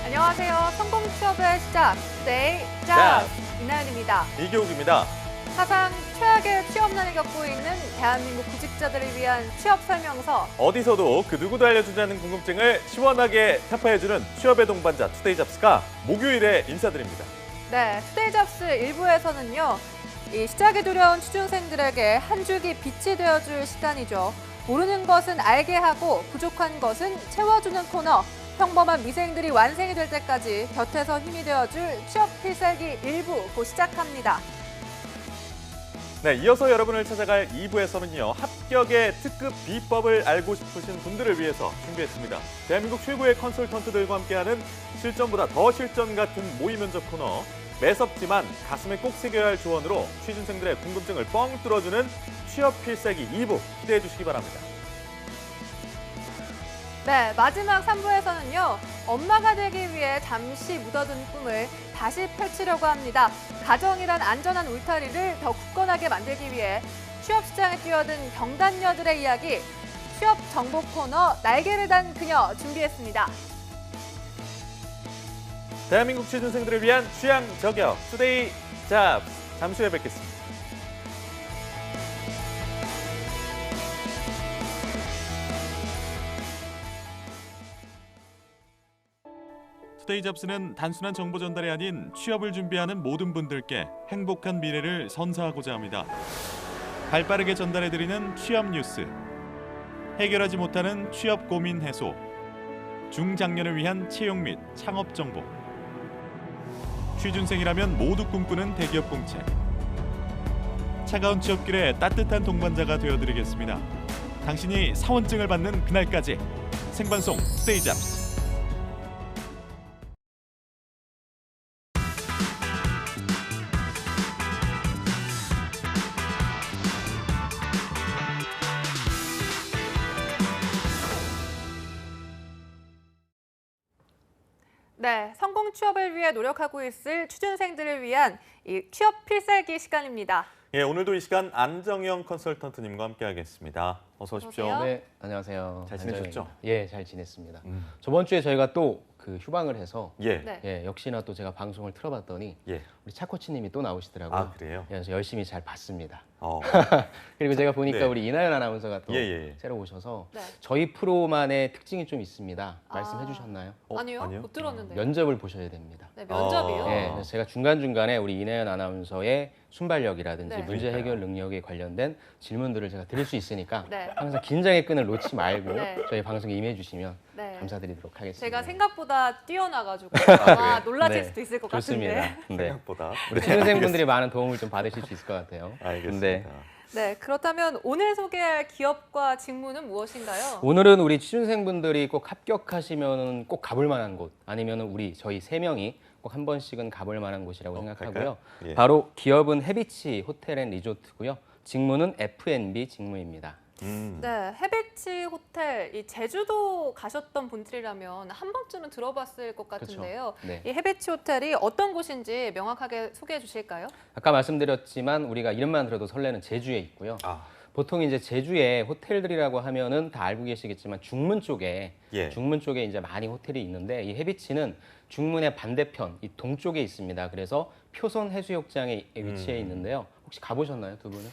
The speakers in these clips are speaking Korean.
안녕하세요. 성공 취업의 시작, Stay Job 이나연입니다. 이교욱입니다. 사상 최악의 취업난을 겪고 있는 대한민국 구직자들을 위한 취업 설명서. 어디서도 그 누구도 알려주지 않는 궁금증을 시원하게 타파해주는 취업의 동반자 투데이 잡스가 목요일에 인사드립니다. 네, 투데이 잡스 1부에서는요. 이 시작이 두려운 취준생들에게 한 줄기 빛이 되어줄 시간이죠. 모르는 것은 알게 하고 부족한 것은 채워주는 코너. 평범한 미생들이 완성이 될 때까지 곁에서 힘이 되어줄 취업 필살기 1부 곧 시작합니다. 네, 이어서 여러분을 찾아갈 2부에서는요. 합격의 특급 비법을 알고 싶으신 분들을 위해서 준비했습니다. 대한민국 최고의 컨설턴트들과 함께하는 실전보다 더 실전 같은 모의 면접 코너. 매섭지만 가슴에 꼭 새겨야 할 조언으로 취준생들의 궁금증을 뻥 뚫어주는 취업 필살기 2부 기대해 주시기 바랍니다. 네, 마지막 3부에서는요. 엄마가 되기 위해 잠시 묻어둔 꿈을 다시 펼치려고 합니다. 가정이란 안전한 울타리를 더 굳건하게 만들기 위해 취업 시장에 뛰어든 경단녀들의 이야기, 취업 정보 코너 날개를 단 그녀 준비했습니다. 대한민국 취준생들을 위한 취향 저격 투데이 잡스 잠시 후에 뵙겠습니다. 투데이 잡스는 단순한 정보 전달이 아닌 취업을 준비하는 모든 분들께 행복한 미래를 선사하고자 합니다. 발빠르게 전달해드리는 취업 뉴스, 해결하지 못하는 취업 고민 해소, 중장년을 위한 채용 및 창업 정보, 취준생이라면 모두 꿈꾸는 대기업 공채, 차가운 취업길에 따뜻한 동반자가 되어드리겠습니다. 당신이 사원증을 받는 그날까지 생방송 투데이 잡스. 네, 성공 취업을 위해 노력하고 있을 취준생들을 위한 이 취업 필살기 시간입니다. 예, 오늘도 이 시간 안정영 컨설턴트님과 함께하겠습니다. 어서 오십시오. 어서 오세요. 네, 안녕하세요. 잘 지내셨죠? 안정현입니다. 예, 잘 지냈습니다. 저번 주에 저희가 또 그 휴방을 해서 예, 네. 예, 역시나 또 제가 방송을 틀어봤더니 예. 우리 차코치님이 또 나오시더라고요. 아, 그래요? 예, 그래서 열심히 잘 봤습니다. 어, 그리고 제가 보니까 네. 우리 이나연 아나운서가 또 예, 예. 새로 오셔서 네. 저희 프로만의 특징이 좀 있습니다. 아. 말씀해 주셨나요? 아니요, 못 들었는데요. 면접을 보셔야 됩니다. 네, 면접이요? 예, 그래서 제가 중간중간에 우리 이나연 아나운서의 순발력이라든지 네. 문제 해결 능력에 관련된 질문들을 제가 드릴 수 있으니까 네. 항상 긴장의 끈을 놓지 말고 네. 저희 방송에 임해 주시면 네. 감사드리도록 하겠습니다. 제가 생각보다 뛰어나가지고 그래요? 아마 놀라실 네, 수도 있을 것 좋습니다. 같은데. 네. 생각보다. 우리 취준생분들이 많은 도움을 좀 받으실 수 있을 것 같아요. 알겠습니다. 네. 네, 그렇다면 오늘 소개할 기업과 직무는 무엇인가요? 오늘은 우리 취준생분들이 꼭 합격하시면 꼭 가볼 만한 곳, 아니면 우리 저희 세 명이 꼭 한 번씩은 가볼 만한 곳이라고 생각하고요. 갈까요? 예. 바로 기업은 해비치 호텔 앤 리조트고요. 직무는 F&B 직무입니다. 네, 해비치 호텔, 이 제주도 가셨던 분들이라면 한 번쯤은 들어봤을 것 같은데요. 그렇죠. 네. 이 해비치 호텔이 어떤 곳인지 명확하게 소개해 주실까요? 아까 말씀드렸지만 우리가 이름만 들어도 설레는 제주에 있고요. 아, 보통 이제 제주에 호텔들이라고 하면은 다 알고 계시겠지만 중문 쪽에 예. 중문 쪽에 이제 많이 호텔이 있는데 이 해비치는 중문의 반대편 이 동쪽에 있습니다. 그래서 표선 해수욕장에 위치해 있는데요. 혹시 가보셨나요, 두 분은?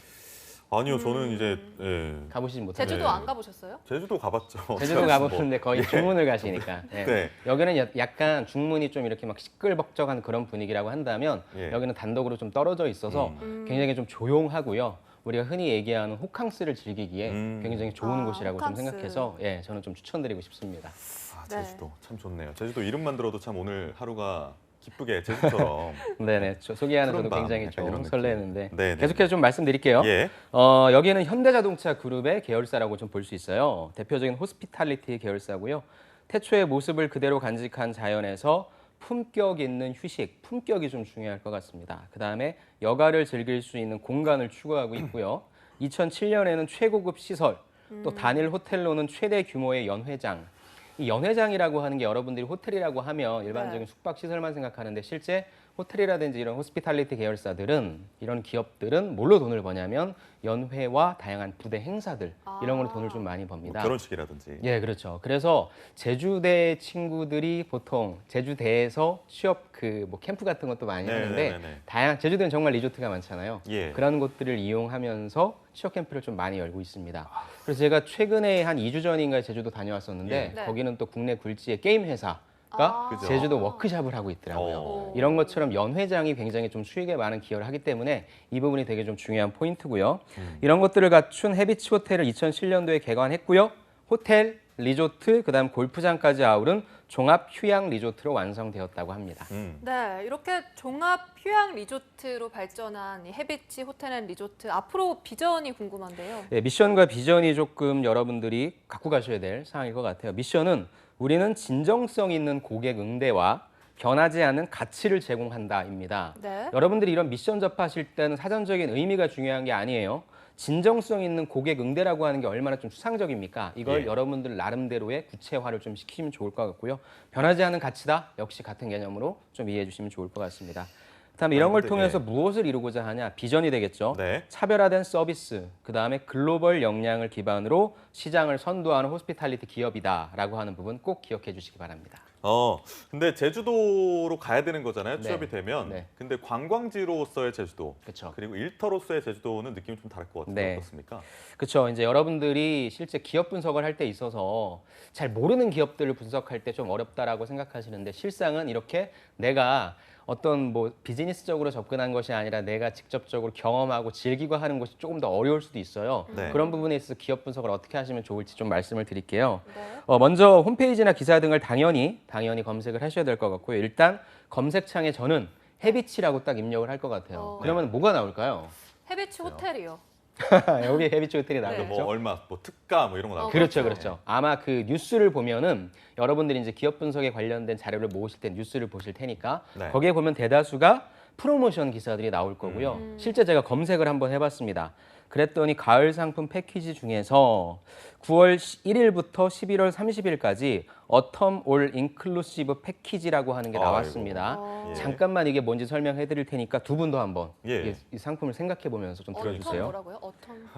아니요, 저는 이제 예. 가보시지 못하셨나요? 제주도 안 가보셨어요? 제주도 가봤죠. 제주도 가보셨는데 거의 중문을 가시니까. 예. 네. 여기는 약간 중문이 좀 이렇게 막 시끌벅적한 그런 분위기라고 한다면 예. 여기는 단독으로 좀 떨어져 있어서 굉장히 좀 조용하고요. 우리가 흔히 얘기하는 호캉스를 즐기기에 굉장히 좋은 아, 곳이라고 좀 호캉스. 생각해서 예, 저는 좀 추천드리고 싶습니다. 아, 네. 제주도 참 좋네요. 제주도 이름만 들어도 참 오늘 하루가 기쁘게 제주처럼. 네네, 소개하는 저도 푸른 밤, 굉장히 약간 좀 이런 느낌. 설레는데 네네. 계속해서 좀 말씀드릴게요. 예. 여기는 현대자동차 그룹의 계열사라고 좀 볼 수 있어요. 대표적인 호스피탈리티 계열사고요. 태초의 모습을 그대로 간직한 자연에서 품격 있는 휴식, 품격이 좀 중요할 것 같습니다. 그다음에 여가를 즐길 수 있는 공간을 추구하고 있고요. 2007년에는 최고급 시설, 또 단일 호텔로는 최대 규모의 연회장. 이 연회장이라고 하는 게 여러분들이 호텔이라고 하면 일반적인 네. 숙박 시설만 생각하는데 실제 호텔이라든지 이런 호스피탈리티 계열사들은 이런 기업들은 뭘로 돈을 버냐면 연회와 다양한 부대 행사들 이런 걸로 돈을 좀 많이 뭐 법니다. 결혼식이라든지. 예, 그렇죠. 그래서 제주대 친구들이 보통 제주대에서 취업 뭐 캠프 같은 것도 많이 하는데 다양한 제주도는 정말 리조트가 많잖아요. 예. 그런 곳들을 이용하면서 취업 캠프를 좀 많이 열고 있습니다. 그래서 제가 최근에 한 2주 전인가에 제주도 다녀왔었는데 네. 거기는 또 국내 굴지의 게임 회사가 그죠. 제주도 워크샵을 하고 있더라고요. 오. 이런 것처럼 연회장이 굉장히 좀 수익에 많은 기여를 하기 때문에 이 부분이 되게 좀 중요한 포인트고요. 이런 것들을 갖춘 해비치 호텔을 2007년도에 개관했고요. 호텔, 리조트, 그다음 골프장까지 아우른 종합 휴양 리조트로 완성되었다고 합니다. 네, 이렇게 종합 휴양 리조트로 발전한 이 해비치 호텔 앤 리조트 앞으로 비전이 궁금한데요. 네, 미션과 비전이 조금 여러분들이 갖고 가셔야 될 사항일 것 같아요. 미션은 우리는 진정성 있는 고객 응대와 변하지 않는 가치를 제공한다입니다. 네. 여러분들이 이런 미션 접하실 때는 사전적인 의미가 중요한 게 아니에요. 진정성 있는 고객 응대라고 하는 게 얼마나 좀 수상적입니까? 이걸 예. 여러분들 나름대로의 구체화를 좀 시키시면 좋을 것 같고요. 변하지 않는 가치다. 역시 같은 개념으로 좀 이해해 주시면 좋을 것 같습니다. 그다음에 이런 걸 네. 통해서 무엇을 이루고자 하냐? 비전이 되겠죠. 네. 차별화된 서비스, 그다음에 글로벌 역량을 기반으로 시장을 선도하는 호스피탈리티 기업이다라고 하는 부분 꼭 기억해 주시기 바랍니다. 근데 제주도로 가야 되는 거잖아요. 네. 취업이 되면. 네. 근데 관광지로서의 제주도, 그렇죠. 그리고 일터로서의 제주도는 느낌이 좀 다를 것 같은데 네. 어떻습니까? 그렇죠. 이제 여러분들이 실제 기업 분석을 할 때 있어서 잘 모르는 기업들을 분석할 때 좀 어렵다라고 생각하시는데 실상은 이렇게 내가 어떤 뭐 비즈니스적으로 접근한 것이 아니라 내가 직접적으로 경험하고 즐기고 하는 것이 조금 더 어려울 수도 있어요. 네. 그런 부분에 있어서 기업 분석을 어떻게 하시면 좋을지 좀 말씀을 드릴게요. 네. 먼저 홈페이지나 기사 등을 당연히 검색을 하셔야 될 것 같고요. 일단 검색창에 저는 해비치라고 딱 입력을 할 것 같아요. 그러면 뭐가 나올까요? 해비치 호텔이요. 여기 해비치 호텔이 네. 나오겠죠. 뭐 얼마, 뭐 특가 뭐 이런 거 나오고. 그렇죠, 그렇죠. 그렇죠. 아마 그 뉴스를 보면은 여러분들이 이제 기업 분석에 관련된 자료를 모으실 때 뉴스를 보실 테니까 네. 거기에 보면 대다수가 프로모션 기사들이 나올 거고요. 실제 제가 검색을 한번 해봤습니다. 그랬더니 가을 상품 패키지 중에서 9월 1일부터 11월 30일까지 어텀 올 인클루시브 패키지라고 하는 게 나왔습니다. 예. 잠깐만 이게 뭔지 설명해 드릴 테니까 두 분도 한번 예. 이 상품을 생각해 보면서 좀 들어주세요. 뭐라고요?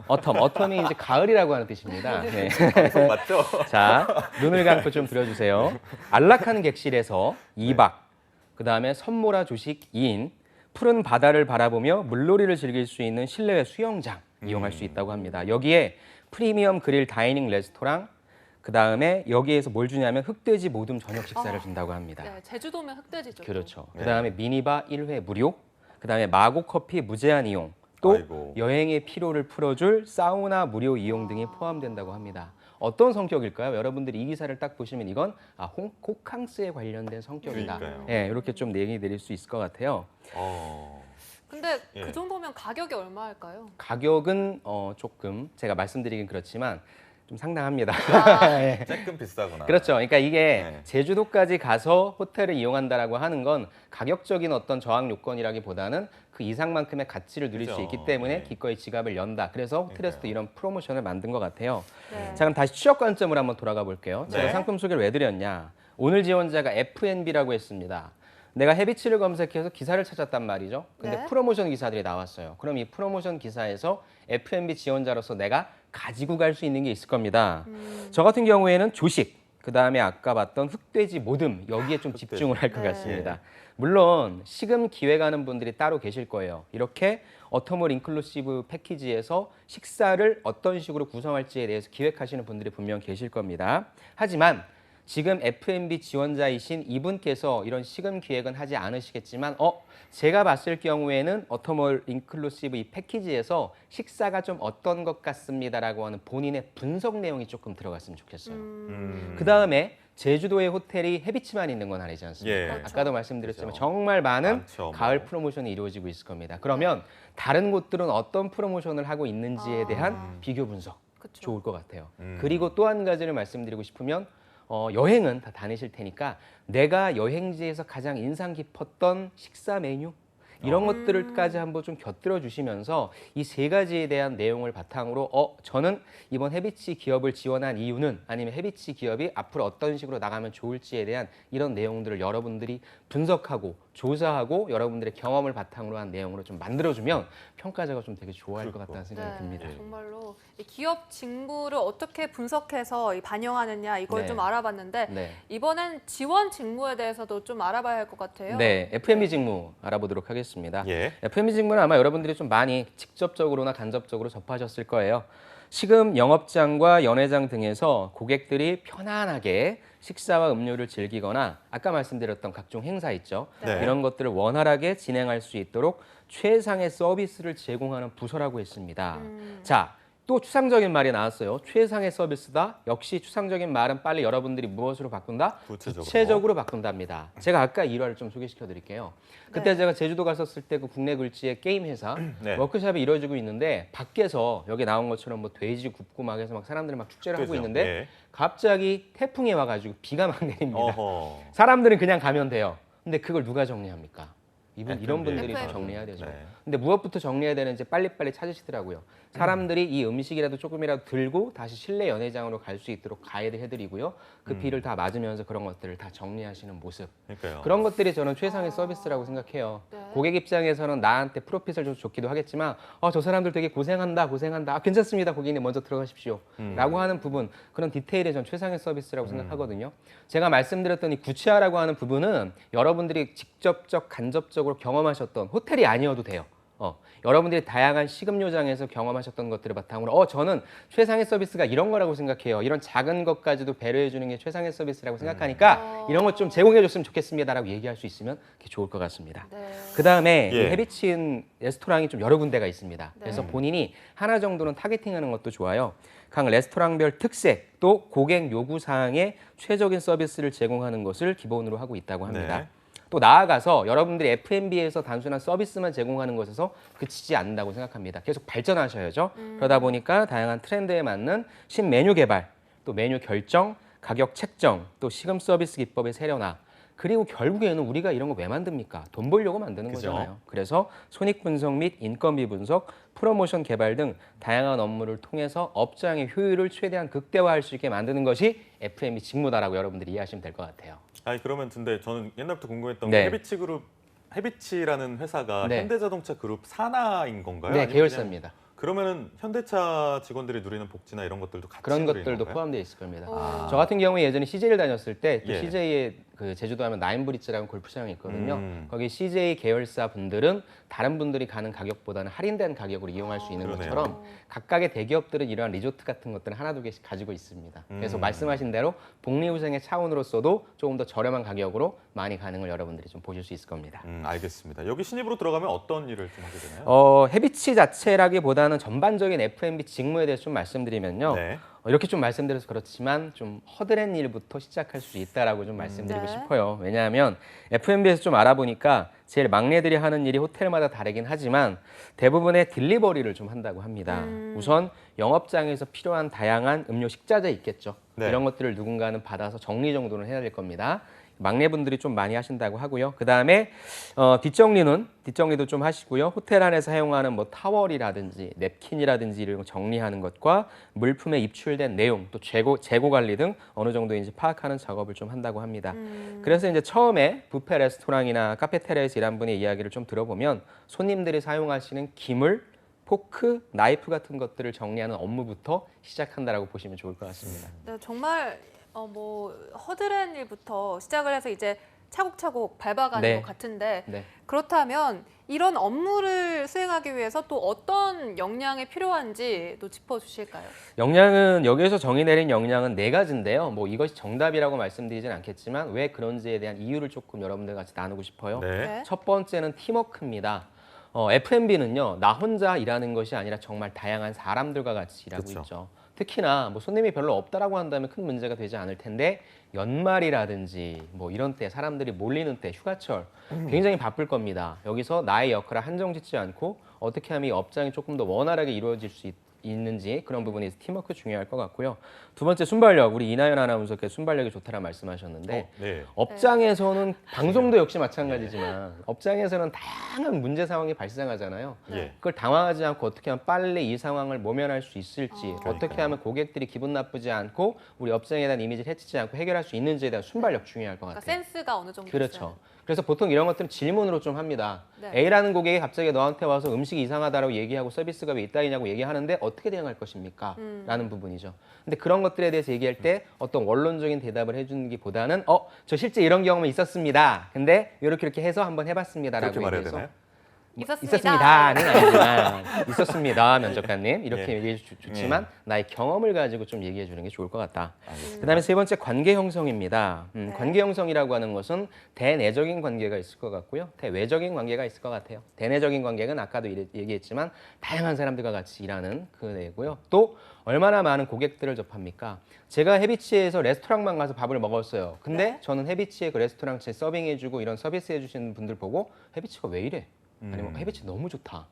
어텀. 어텀이 이제 가을이라고 하는 뜻입니다. 네. 방송 맞죠? 자, 눈을 감고 좀 들어주세요. 안락한 객실에서 2박, 그다음에 선모라 조식 2인, 푸른 바다를 바라보며 물놀이를 즐길 수 있는 실내외 수영장 이용할 수 있다고 합니다. 여기에 프리미엄 그릴 다이닝 레스토랑, 그다음에 여기에서 뭘 주냐면 흑돼지 모듬 저녁 식사를 준다고 합니다. 네, 제주도면 흑돼지죠. 또. 그렇죠. 네. 그다음에 미니바 1회 무료, 그다음에 마고 커피 무제한 이용, 또 아이고. 여행의 피로를 풀어줄 사우나 무료 이용 등이 포함된다고 합니다. 어떤 성격일까요? 여러분들이 이 기사를 딱 보시면 이건 호캉스에 관련된 성격이다. 그러니까요. 예, 이렇게 좀 얘기 내릴 수 있을 것 같아요. 근데 예. 그 정도면 가격이 얼마일까요? 가격은 조금 제가 말씀드리긴 그렇지만 좀 상당합니다. 예. 조금 비싸구나. 그렇죠. 그러니까 이게 네. 제주도까지 가서 호텔을 이용한다라고 하는 건 가격적인 어떤 저항 요건이라기보다는 그 이상만큼의 가치를 누릴 그죠. 수 있기 때문에 네. 기꺼이 지갑을 연다. 그래서 호텔에서도 그러니까요. 이런 프로모션을 만든 것 같아요. 네. 자, 그럼 다시 취업 관점으로 한번 돌아가 볼게요. 제가 네. 상품 소개를 왜 드렸냐. 오늘 지원자가 F&B라고 했습니다. 내가 해비치를 검색해서 기사를 찾았단 말이죠. 근데 네. 프로모션 기사들이 나왔어요. 그럼 이 프로모션 기사에서 F&B 지원자로서 내가 가지고 갈 수 있는 게 있을 겁니다. 저 같은 경우에는 조식, 그다음에 아까 봤던 흑돼지 모듬 여기에 좀 집중을 할 것 네. 같습니다. 물론 시금 기획하는 분들이 따로 계실 거예요. 이렇게 어텀홀 인클루시브 패키지에서 식사를 어떤 식으로 구성할지에 대해서 기획하시는 분들이 분명 계실 겁니다. 하지만 지금 F&B 지원자이신 이분께서 이런 시금 기획은 하지 않으시겠지만 제가 봤을 경우에는 어텀홀 인클루시브 이 패키지에서 식사가 좀 어떤 것 같습니다라고 하는 본인의 분석 내용이 조금 들어갔으면 좋겠어요. 그다음에 제주도의 호텔이 해비치만 있는 건 아니지 않습니까? 예. 아까도 말씀드렸지만 그렇죠. 정말 많은 많죠, 뭐. 가을 프로모션이 이루어지고 있을 겁니다. 그러면 다른 곳들은 어떤 프로모션을 하고 있는지에 대한 비교 분석 그쵸. 좋을 것 같아요. 그리고 또 한 가지를 말씀드리고 싶으면 여행은 다 다니실 테니까 내가 여행지에서 가장 인상 깊었던 식사 메뉴 이런 것들까지 한번 좀 곁들여 주시면서 이 세 가지에 대한 내용을 바탕으로 저는 이번 해비치 기업을 지원한 이유는 아니면 해비치 기업이 앞으로 어떤 식으로 나가면 좋을지에 대한 이런 내용들을 여러분들이 분석하고 조사하고 여러분들의 경험을 바탕으로 한 내용으로 좀 만들어주면 평가자가 좀 되게 좋아할 것 같다는 생각이 듭니다. 정말로 이 기업 직무를 어떻게 분석해서 반영하느냐 이걸 네. 좀 알아봤는데 네. 이번엔 지원 직무에 대해서도 좀 알아봐야 할 것 같아요. 네, FMB 직무 알아보도록 하겠습니다. 예. FMB 직무는 아마 여러분들이 좀 많이 직접적으로나 간접적으로 접하셨을 거예요. 식음 영업장과 연회장 등에서 고객들이 편안하게 식사와 음료를 즐기거나 아까 말씀드렸던 각종 행사 있죠. 네. 이런 것들을 원활하게 진행할 수 있도록 최상의 서비스를 제공하는 부서라고 했습니다. 자, 또 추상적인 말이 나왔어요. 최상의 서비스다. 역시 추상적인 말은 빨리 여러분들이 무엇으로 바꾼다? 구체적으로 바꾼답니다. 제가 아까 일화를 좀 소개시켜 드릴게요. 그때 네. 제가 제주도 갔었을 때 그 국내 굴지의 게임 회사 네. 워크숍이 이루어지고 있는데 밖에서 여기 나온 것처럼 뭐 돼지 굽고 막 해서 막 사람들이 막 축제를 하고 그죠. 있는데 예. 갑자기 태풍이 와가지고 비가 막 내립니다. 어허. 사람들은 그냥 가면 돼요. 근데 그걸 누가 정리합니까? 이런 FMB. 분들이 다 FMB. 정리해야 되죠. 네. 근데 무엇부터 정리해야 되는지 빨리빨리 찾으시더라고요. 사람들이 이 음식이라도 조금이라도 들고 다시 실내 연회장으로 갈 수 있도록 가이드 해드리고요. 그 비를 다 맞으면서 그런 것들을 다 정리하시는 모습. 그러니까요. 그런 것들이 저는 최상의 서비스라고 생각해요. 네. 고객 입장에서는 나한테 프로핏을 좀 좋기도 하겠지만 저 사람들 되게 고생한다. 괜찮습니다. 고객님 먼저 들어가십시오. 라고 하는 부분, 그런 디테일이 전 최상의 서비스라고 생각하거든요. 제가 말씀드렸던 이 구치아라고 하는 부분은 여러분들이 직접적, 간접적으로 경험하셨던 호텔이 아니어도 돼요. 여러분들이 다양한 식음료장에서 경험하셨던 것들을 바탕으로 저는 최상의 서비스가 이런 거라고 생각해요. 이런 작은 것까지도 배려해 주는 게 최상의 서비스라고 생각하니까 이런 것 좀 제공해 줬으면 좋겠습니다라고 얘기할 수 있으면 그게 좋을 것 같습니다. 네. 그다음에 예. 이 헤비치인 레스토랑이 좀 여러 군데가 있습니다. 네. 그래서 본인이 하나 정도는 타겟팅하는 것도 좋아요. 각 레스토랑별 특색 또 고객 요구 사항에 최적인 서비스를 제공하는 것을 기본으로 하고 있다고 합니다. 네. 또 나아가서 여러분들이 F&B에서 단순한 서비스만 제공하는 것에서 그치지 않는다고 생각합니다. 계속 발전하셔야죠. 그러다 보니까 다양한 트렌드에 맞는 신메뉴 개발, 또 메뉴 결정, 가격 책정, 또 식음 서비스 기법의 세련화, 그리고 결국에는 우리가 이런 거 왜 만듭니까? 돈 벌려고 만드는 그죠. 거잖아요. 그래서 손익 분석 및 인건비 분석, 프로모션 개발 등 다양한 업무를 통해서 업장의 효율을 최대한 극대화할 수 있게 만드는 것이 F&B 직무다라고 여러분들이 이해하시면 될 것 같아요. 아니 그러면 근데 저는 옛날부터 궁금했던 네. 게 해비치 그룹, 해비치라는 회사가 네. 현대자동차 그룹 산하인 건가요? 네, 아니면 계열사입니다. 그러면은 현대차 직원들이 누리는 복지나 이런 것들도 같이 그런 누리는 것들도 건가요? 포함되어 있을 겁니다. 아. 저 같은 경우에 예전에 CJ를 다녔을 때 또 예. CJ에 그 제주도 하면 나인브리츠라는 골프장이 있거든요. 음. 거기 CJ 계열사 분들은 다른 분들이 가는 가격보다는 할인된 가격으로 이용할 수 있는 그러네요. 것처럼 각각의 대기업들은 이러한 리조트 같은 것들을 하나 두 개씩 가지고 있습니다. 그래서 말씀하신 대로 복리후생의 차원으로서도 조금 더 저렴한 가격으로 많이 가능을 여러분들이 좀 보실 수 있을 겁니다. 알겠습니다. 여기 신입으로 들어가면 어떤 일을 좀 하게 되나요? 헤비치 자체라기보다는 전반적인 F&B 직무에 대해서 좀 말씀드리면요. 네. 이렇게 좀 말씀드려서 그렇지만 좀 허드렛 일부터 시작할 수 있다라고 좀 말씀드리고 네. 싶어요. 왜냐하면 F&B에서 좀 알아보니까 제일 막내들이 하는 일이 호텔마다 다르긴 하지만 대부분의 딜리버리를 좀 한다고 합니다. 우선 영업장에서 필요한 다양한 음료 식자재 있겠죠. 네. 이런 것들을 누군가는 받아서 정리 정도는 해야 될 겁니다. 막내분들이 좀 많이 하신다고 하고요. 그 다음에 뒷정리도 좀 하시고요. 호텔 안에서 사용하는 뭐 타월이라든지 냅킨이라든지 이런 거 정리하는 것과 물품에 입출된 내용, 또 재고 관리 등 어느 정도인지 파악하는 작업을 좀 한다고 합니다. 그래서 이제 처음에 뷔페 레스토랑이나 카페테리아에서 일한 분의 이야기를 좀 들어보면 손님들이 사용하시는 기물, 포크, 나이프 같은 것들을 정리하는 업무부터 시작한다라고 보시면 좋을 것 같습니다. 네, 정말 허드렛 일부터 시작을 해서 이제 차곡차곡 밟아가는 네. 것 같은데 네. 그렇다면 이런 업무를 수행하기 위해서 또 어떤 역량이 필요한지 또 짚어주실까요? 역량은 여기에서 정의 내린 역량은 네 가지인데요. 뭐 이것이 정답이라고 말씀드리진 않겠지만 왜 그런지에 대한 이유를 조금 여러분들 같이 나누고 싶어요. 네. 네. 첫 번째는 팀워크입니다. F&B는요, 나 혼자 일하는 것이 아니라 정말 다양한 사람들과 같이 일하고 그쵸. 있죠. 특히나 뭐 손님이 별로 없다라고 한다면 큰 문제가 되지 않을 텐데 연말이라든지 뭐 이런 때 사람들이 몰리는 때 휴가철 굉장히 바쁠 겁니다. 여기서 나의 역할을 한정짓지 않고 어떻게 하면 이 업장이 조금 더 원활하게 이루어질 수 있는지 그런 부분이 팀워크 중요할 것 같고요. 두 번째 순발력. 우리 이나연 아나운서께 순발력이 좋다라 말씀하셨는데 네. 업장에서는 방송도 역시 마찬가지지만 업장에서는 다양한 문제 상황이 발생하잖아요. 예. 그걸 당황하지 않고 어떻게 하면 빨리 이 상황을 모면할 수 있을지 어떻게 그러니까요. 하면 고객들이 기분 나쁘지 않고 우리 업장에 대한 이미지를 해치지 않고 해결할 수 있는지에 대한 순발력 중요할 것 그러니까 같아요. 센스가 어느 정도 그렇죠. 있어야 그래서 보통 이런 것들은 질문으로 좀 합니다. 네. A라는 고객이 갑자기 너한테 와서 음식이 이상하다라고 얘기하고 서비스가 왜 이따위냐고 얘기하는데 어떻게 대응할 것입니까? 라는 부분이죠. 근데 그런 것들에 대해서 얘기할 때 어떤 원론적인 대답을 해주는 게보다는 저 실제 이런 경험이 있었습니다. 근데 이렇게 해서 한번 해봤습니다라고 그렇게 말해야 얘기해서 되나요? 있었습니다는 아니지만 있었습니다 면접관님 이렇게 예. 얘기해 좋지만 나의 경험을 가지고 좀 얘기해 주는 게 좋을 것 같다. 알겠습니다. 그다음에 세 번째 관계 형성입니다. 네. 관계 형성이라고 하는 것은 대내적인 관계가 있을 것 같고요, 대외적인 관계가 있을 것 같아요. 대내적인 관계는 아까도 얘기했지만 다양한 사람들과 같이 일하는 그 내고요. 또 얼마나 많은 고객들을 접합니까? 제가 해비치에서 레스토랑만 가서 밥을 먹었어요. 근데 네. 저는 해비치의 그 레스토랑 제 서빙해주고 이런 서비스 해주시는 분들 보고 해비치가 왜 이래? 아니면 해비치 너무 좋다.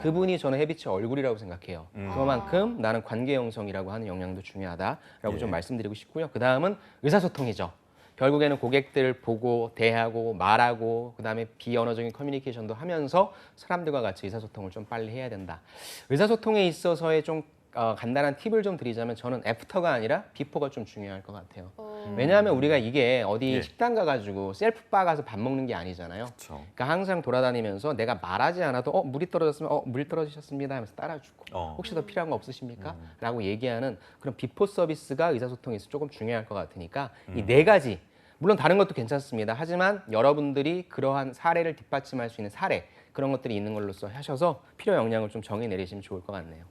그분이 저는 해비치 얼굴이라고 생각해요. 그만큼 나는 관계 형성이라고 하는 영향도 중요하다라고 예. 좀 말씀드리고 싶고요. 그 다음은 의사소통이죠. 결국에는 고객들 보고 대하고 말하고 그다음에 비언어적인 커뮤니케이션도 하면서 사람들과 같이 의사소통을 좀 빨리 해야 된다. 의사소통에 있어서의 좀 간단한 팁을 좀 드리자면 저는 애프터가 아니라 비포가 좀 중요할 것 같아요. 왜냐하면 우리가 이게 어디 예. 식당 가가지고 셀프바 가서 밥 먹는 게 아니잖아요. 그렇죠. 그러니까 항상 돌아다니면서 내가 말하지 않아도 물이 떨어졌으면 물이 떨어지셨습니다 하면서 따라주고 혹시 더 필요한 거 없으십니까? 라고 얘기하는 그런 비포 서비스가 의사소통에서 조금 중요할 것 같으니까 이 네 가지 물론 다른 것도 괜찮습니다. 하지만 여러분들이 그러한 사례를 뒷받침할 수 있는 사례 그런 것들이 있는 걸로써 하셔서 필요 역량을 좀 정해 내리시면 좋을 것 같네요.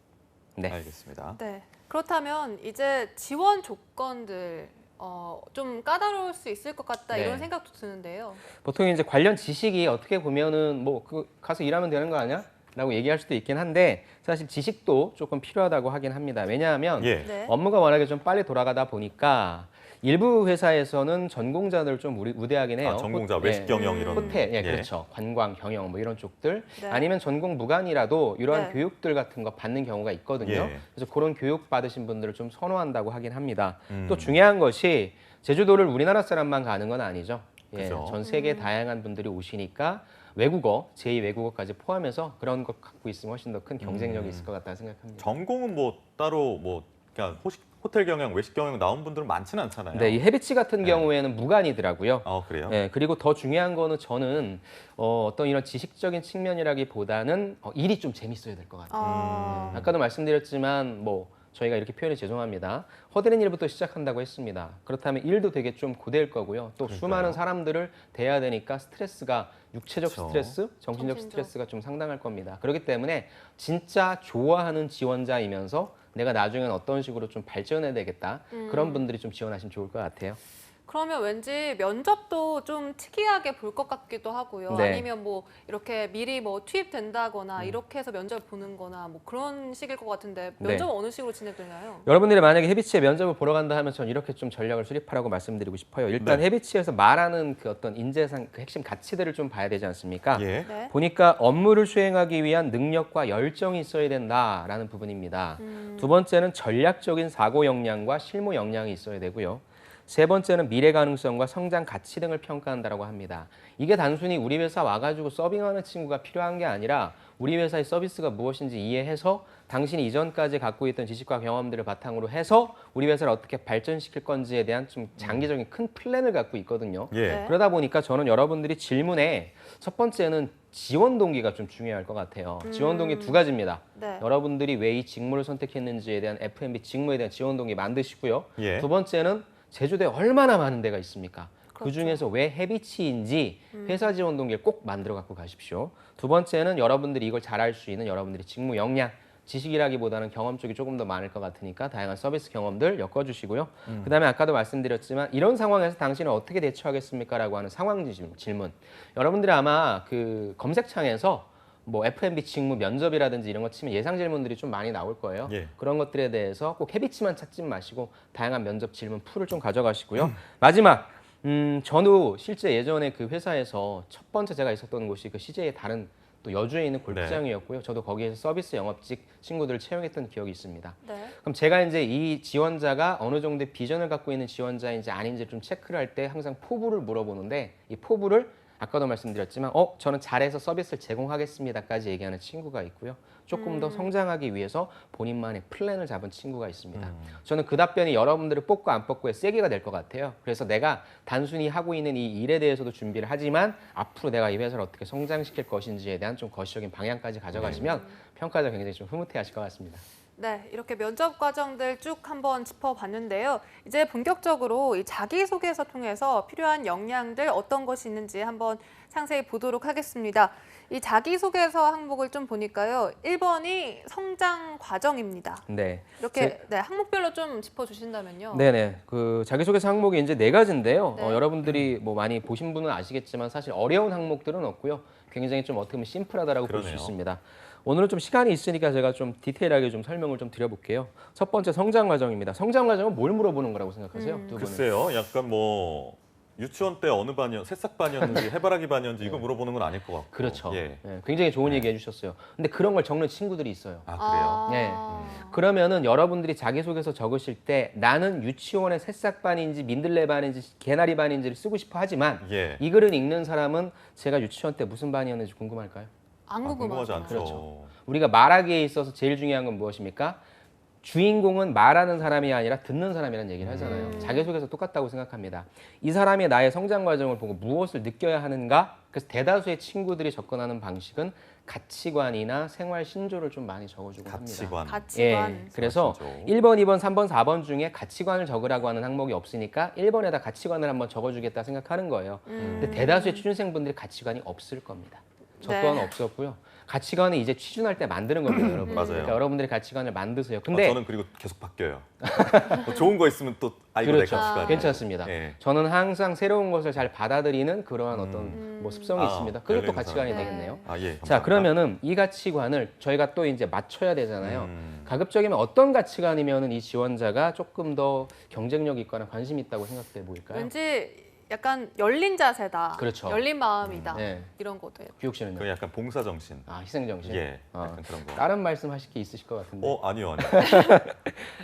네. 알겠습니다. 네. 그렇다면 이제 지원 조건들 좀 까다로울 수 있을 것 같다 네. 이런 생각도 드는데요. 보통 이제 관련 지식이 어떻게 보면은 가서 일하면 되는 거 아니야? 라고 얘기할 수도 있긴 한데 사실 지식도 조금 필요하다고 하긴 합니다. 왜냐하면 예. 네. 업무가 워낙에 좀 빨리 돌아가다 보니까 일부 회사에서는 전공자들 좀 우대하긴 해요. 전공자, 외식 경영 이런. 호텔, 예. 그렇죠. 관광, 경영 뭐 이런 쪽들. 네. 아니면 전공 무관이라도 이러한 네. 교육들 같은 거 받는 경우가 있거든요. 예. 그래서 그런 교육 받으신 분들을 좀 선호한다고 하긴 합니다. 또 중요한 것이 제주도를 우리나라 사람만 가는 건 아니죠. 예, 그죠. 전 세계 다양한 분들이 오시니까 외국어, 제2 외국어까지 포함해서 그런 것 갖고 있으면 훨씬 더 큰 경쟁력이 있을 것 같다는 생각합니다. 전공은 뭐 따로 그냥 호텔 경영, 외식 경영 나온 분들은 많지는 않잖아요. 네, 이 해비치 같은 경우에는 무관이더라고요. 그래요? 네, 그리고 더 중요한 거는 저는 어떤 이런 지식적인 측면이라기보다는 일이 좀 재밌어야 될 것 같아요. 아까도 말씀드렸지만 저희가 이렇게 표현이 죄송합니다. 허드렛 일부터 시작한다고 했습니다. 그렇다면 일도 되게 좀 고될 거고요. 또 수많은 사람들을 대해야 되니까 스트레스가 육체적 그렇죠. 스트레스, 정신적 정신적. 스트레스가 좀 상당할 겁니다. 그렇기 때문에 진짜 좋아하는 지원자이면서 내가 나중엔 어떤 식으로 좀 발전해야 되겠다. 그런 분들이 좀 지원하시면 좋을 것 같아요. 그러면 왠지 면접도 좀 특이하게 볼 것 같기도 하고요. 네. 아니면 이렇게 미리 투입된다거나 이렇게 해서 면접을 보는 거나 그런 식일 것 같은데 면접은 어느 식으로 진행되나요? 여러분들이 만약에 해비치에 면접을 보러 간다 하면 전 이렇게 좀 전략을 수립하라고 말씀드리고 싶어요. 일단 네. 해비치에서 말하는 그 어떤 인재상 그 핵심 가치들을 좀 봐야 되지 않습니까? 예. 네. 보니까 업무를 수행하기 위한 능력과 열정이 있어야 된다라는 부분입니다. 두 번째는 전략적인 사고 역량과 실무 역량이 있어야 되고요. 세 번째는 미래 가능성과 성장 가치 등을 평가한다고 합니다. 이게 단순히 우리 회사 와가지고 서빙하는 친구가 필요한 게 아니라 우리 회사의 서비스가 무엇인지 이해해서 당신이 이전까지 갖고 있던 지식과 경험들을 바탕으로 해서 우리 회사를 어떻게 발전시킬 건지에 대한 좀 장기적인 큰 플랜을 갖고 있거든요. 예. 네. 그러다 보니까 저는 여러분들이 질문에 첫 번째는 지원 동기가 좀 중요할 것 같아요. 지원 동기 두 가지입니다. 네. 여러분들이 왜 이 직무를 선택했는지에 대한 F&B 직무에 대한 지원 동기 만드시고요. 예. 두 번째는 제주도에 얼마나 많은 데가 있습니까? 그렇죠. 그중에서 왜 해비치인지 회사 지원 동기를 꼭 만들어 갖고 가십시오. 두 번째는 여러분들이 이걸 잘할 수 있는 여러분들의 직무 역량, 지식이라기보다는 경험 쪽이 조금 더 많을 것 같으니까 다양한 서비스 경험들 엮어주시고요. 그다음에 아까도 말씀드렸지만 이런 상황에서 당신은 어떻게 대처하겠습니까? 라고 하는 상황 질문. 여러분들이 아마 그 검색창에서 F&B 직무 면접이라든지 이런 거 치면 예상 질문들이 좀 많이 나올 거예요. 예. 그런 것들에 대해서 꼭 해비치만 찾지 마시고 다양한 면접 질문 풀을 좀 가져가시고요. 마지막 저도 실제 예전에 그 회사에서 첫 번째 제가 있었던 곳이 그 CJ의 다른 또 여주에 있는 골프장이었고요. 저도 거기에서 서비스 영업직 친구들을 채용했던 기억이 있습니다. 네. 그럼 제가 이제 이 지원자가 어느 정도의 비전을 갖고 있는 지원자인지 아닌지 좀 체크를 할 때 항상 포부를 물어보는데 이 포부를 아까도 말씀드렸지만 저는 잘해서 서비스를 제공하겠습니다까지 얘기하는 친구가 있고요. 조금 더 성장하기 위해서 본인만의 플랜을 잡은 친구가 있습니다. 저는 그 답변이 여러분들을 뽑고 안 뽑고의 세게가 될 것 같아요. 그래서 내가 단순히 하고 있는 이 일에 대해서도 준비를 하지만 앞으로 내가 이 회사를 어떻게 성장시킬 것인지에 대한 좀 거시적인 방향까지 가져가시면 평가자 굉장히 좀 흐뭇해하실 것 같습니다. 네, 이렇게 면접 과정들 쭉 한번 짚어봤는데요. 이제 본격적으로 이 자기소개서 통해서 필요한 역량들 어떤 것이 있는지 한번 상세히 보도록 하겠습니다. 이 자기소개서 항목을 좀 보니까요. 1번이 성장 과정입니다. 네. 이렇게 항목별로 좀 짚어주신다면요. 네네. 그 자기소개서 항목이 이제 4가지인데요. 네. 여러분들이 뭐 많이 보신 분은 아시겠지만 사실 어려운 항목들은 없고요. 굉장히 좀 어떻게 보면 심플하다라고 볼 수 그러네요. 있습니다. 오늘은 좀 시간이 있으니까 제가 좀 디테일하게 좀 설명을 좀 드려볼게요. 첫 번째 성장 과정입니다. 성장 과정은 뭘 물어보는 거라고 생각하세요? 두 분은? 글쎄요, 약간 뭐 유치원 때 어느 반이었, 새싹반이었는지 해바라기 반이었는지 이거 물어보는 건 아닐 것 같고. 그렇죠. 예. 네, 굉장히 좋은 얘기 해주셨어요. 근데 그런 걸 적는 친구들이 있어요. 아, 그래요? 네. 그러면은 여러분들이 자기소개서 적으실 때 나는 유치원의 새싹반인지 민들레반인지 개나리반인지를 쓰고 싶어 하지만 예. 이 글을 읽는 사람은 제가 유치원 때 무슨 반이었는지 궁금할까요? 안 궁금하지 궁금하죠. 않죠. 그렇죠. 우리가 말하기에 있어서 제일 중요한 건 무엇입니까? 주인공은 말하는 사람이 아니라 듣는 사람이라는 얘기를 하잖아요. 자기소개서 똑같다고 생각합니다. 이 사람이 나의 성장 과정을 보고 무엇을 느껴야 하는가? 그래서 대다수의 친구들이 접근하는 방식은 가치관이나 생활 신조를 좀 많이 적어주고 합니다. 가치관. 가치관. 예, 그래서 신조. 1번, 2번, 3번, 4번 중에 가치관을 적으라고 하는 항목이 없으니까 1번에다 가치관을 한번 적어주겠다 생각하는 거예요. 근데 대다수의 취준생분들이 가치관이 없을 겁니다. 저 또한 네. 없었고요. 가치관은 이제 취준할 때 만드는 겁니다, 여러분. 맞아요. 그러니까 여러분들이 가치관을 만드세요. 근데 저는 그리고 계속 바뀌어요. 뭐 좋은 거 있으면 또 이거 그렇죠. 내 가치관. 괜찮습니다. 예. 저는 항상 새로운 것을 잘 받아들이는 그러한 어떤 뭐 습성이 아, 있습니다. 그게 또 열린 가치관이 사람. 되겠네요. 아, 예. 감사합니다. 자, 그러면은 이 가치관을 저희가 또 이제 맞춰야 되잖아요. 음. 가급적이면 어떤 가치관이면은 이 지원자가 조금 더 경쟁력 있거나 관심 있다고 생각돼 보일까요? 왠지 약간 열린 자세다. 그렇죠. 열린 마음이다. 네. 이런 것도. 규육 씨는요? 그 약간 봉사 정신. 아, 희생 정신. 예. 어. 약간 그런 거. 다른 말씀하실 게 있으실 것 같은데. 아니요, 아니요.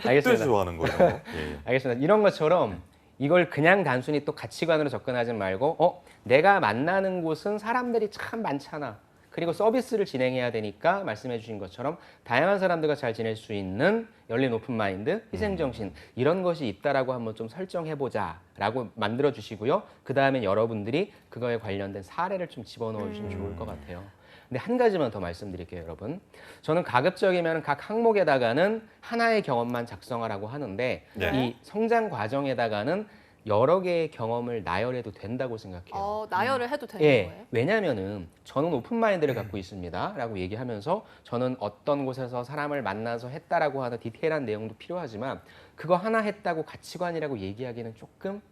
뜻 알겠습니다. 좋아하는 거 이런 거. 예. 알겠습니다. 이런 것처럼 이걸 그냥 단순히 또 가치관으로 접근하지 말고 내가 만나는 곳은 사람들이 참 많잖아. 그리고 서비스를 진행해야 되니까 말씀해 주신 것처럼 다양한 사람들과 잘 지낼 수 있는 열린 오픈 마인드, 희생 정신 이런 것이 있다라고 한번 좀 설정해 보자라고 만들어 주시고요. 그다음에 여러분들이 그거에 관련된 사례를 좀 집어넣어 주시면 좋을 것 같아요. 근데 한 가지만 더 말씀드릴게요, 여러분. 저는 가급적이면 각 항목에다가는 하나의 경험만 작성하라고 하는데 네. 이 성장 과정에다가는 여러 개의 경험을 나열해도 된다고 생각해요. 나열을 해도 되는 예, 거예요? 왜냐면은 저는 오픈 마인드를 갖고 있습니다 라고 얘기하면서 저는 어떤 곳에서 사람을 만나서 했다라고 하는 디테일한 내용도 필요하지만 그거 하나 했다고 가치관이라고 얘기하기는 조금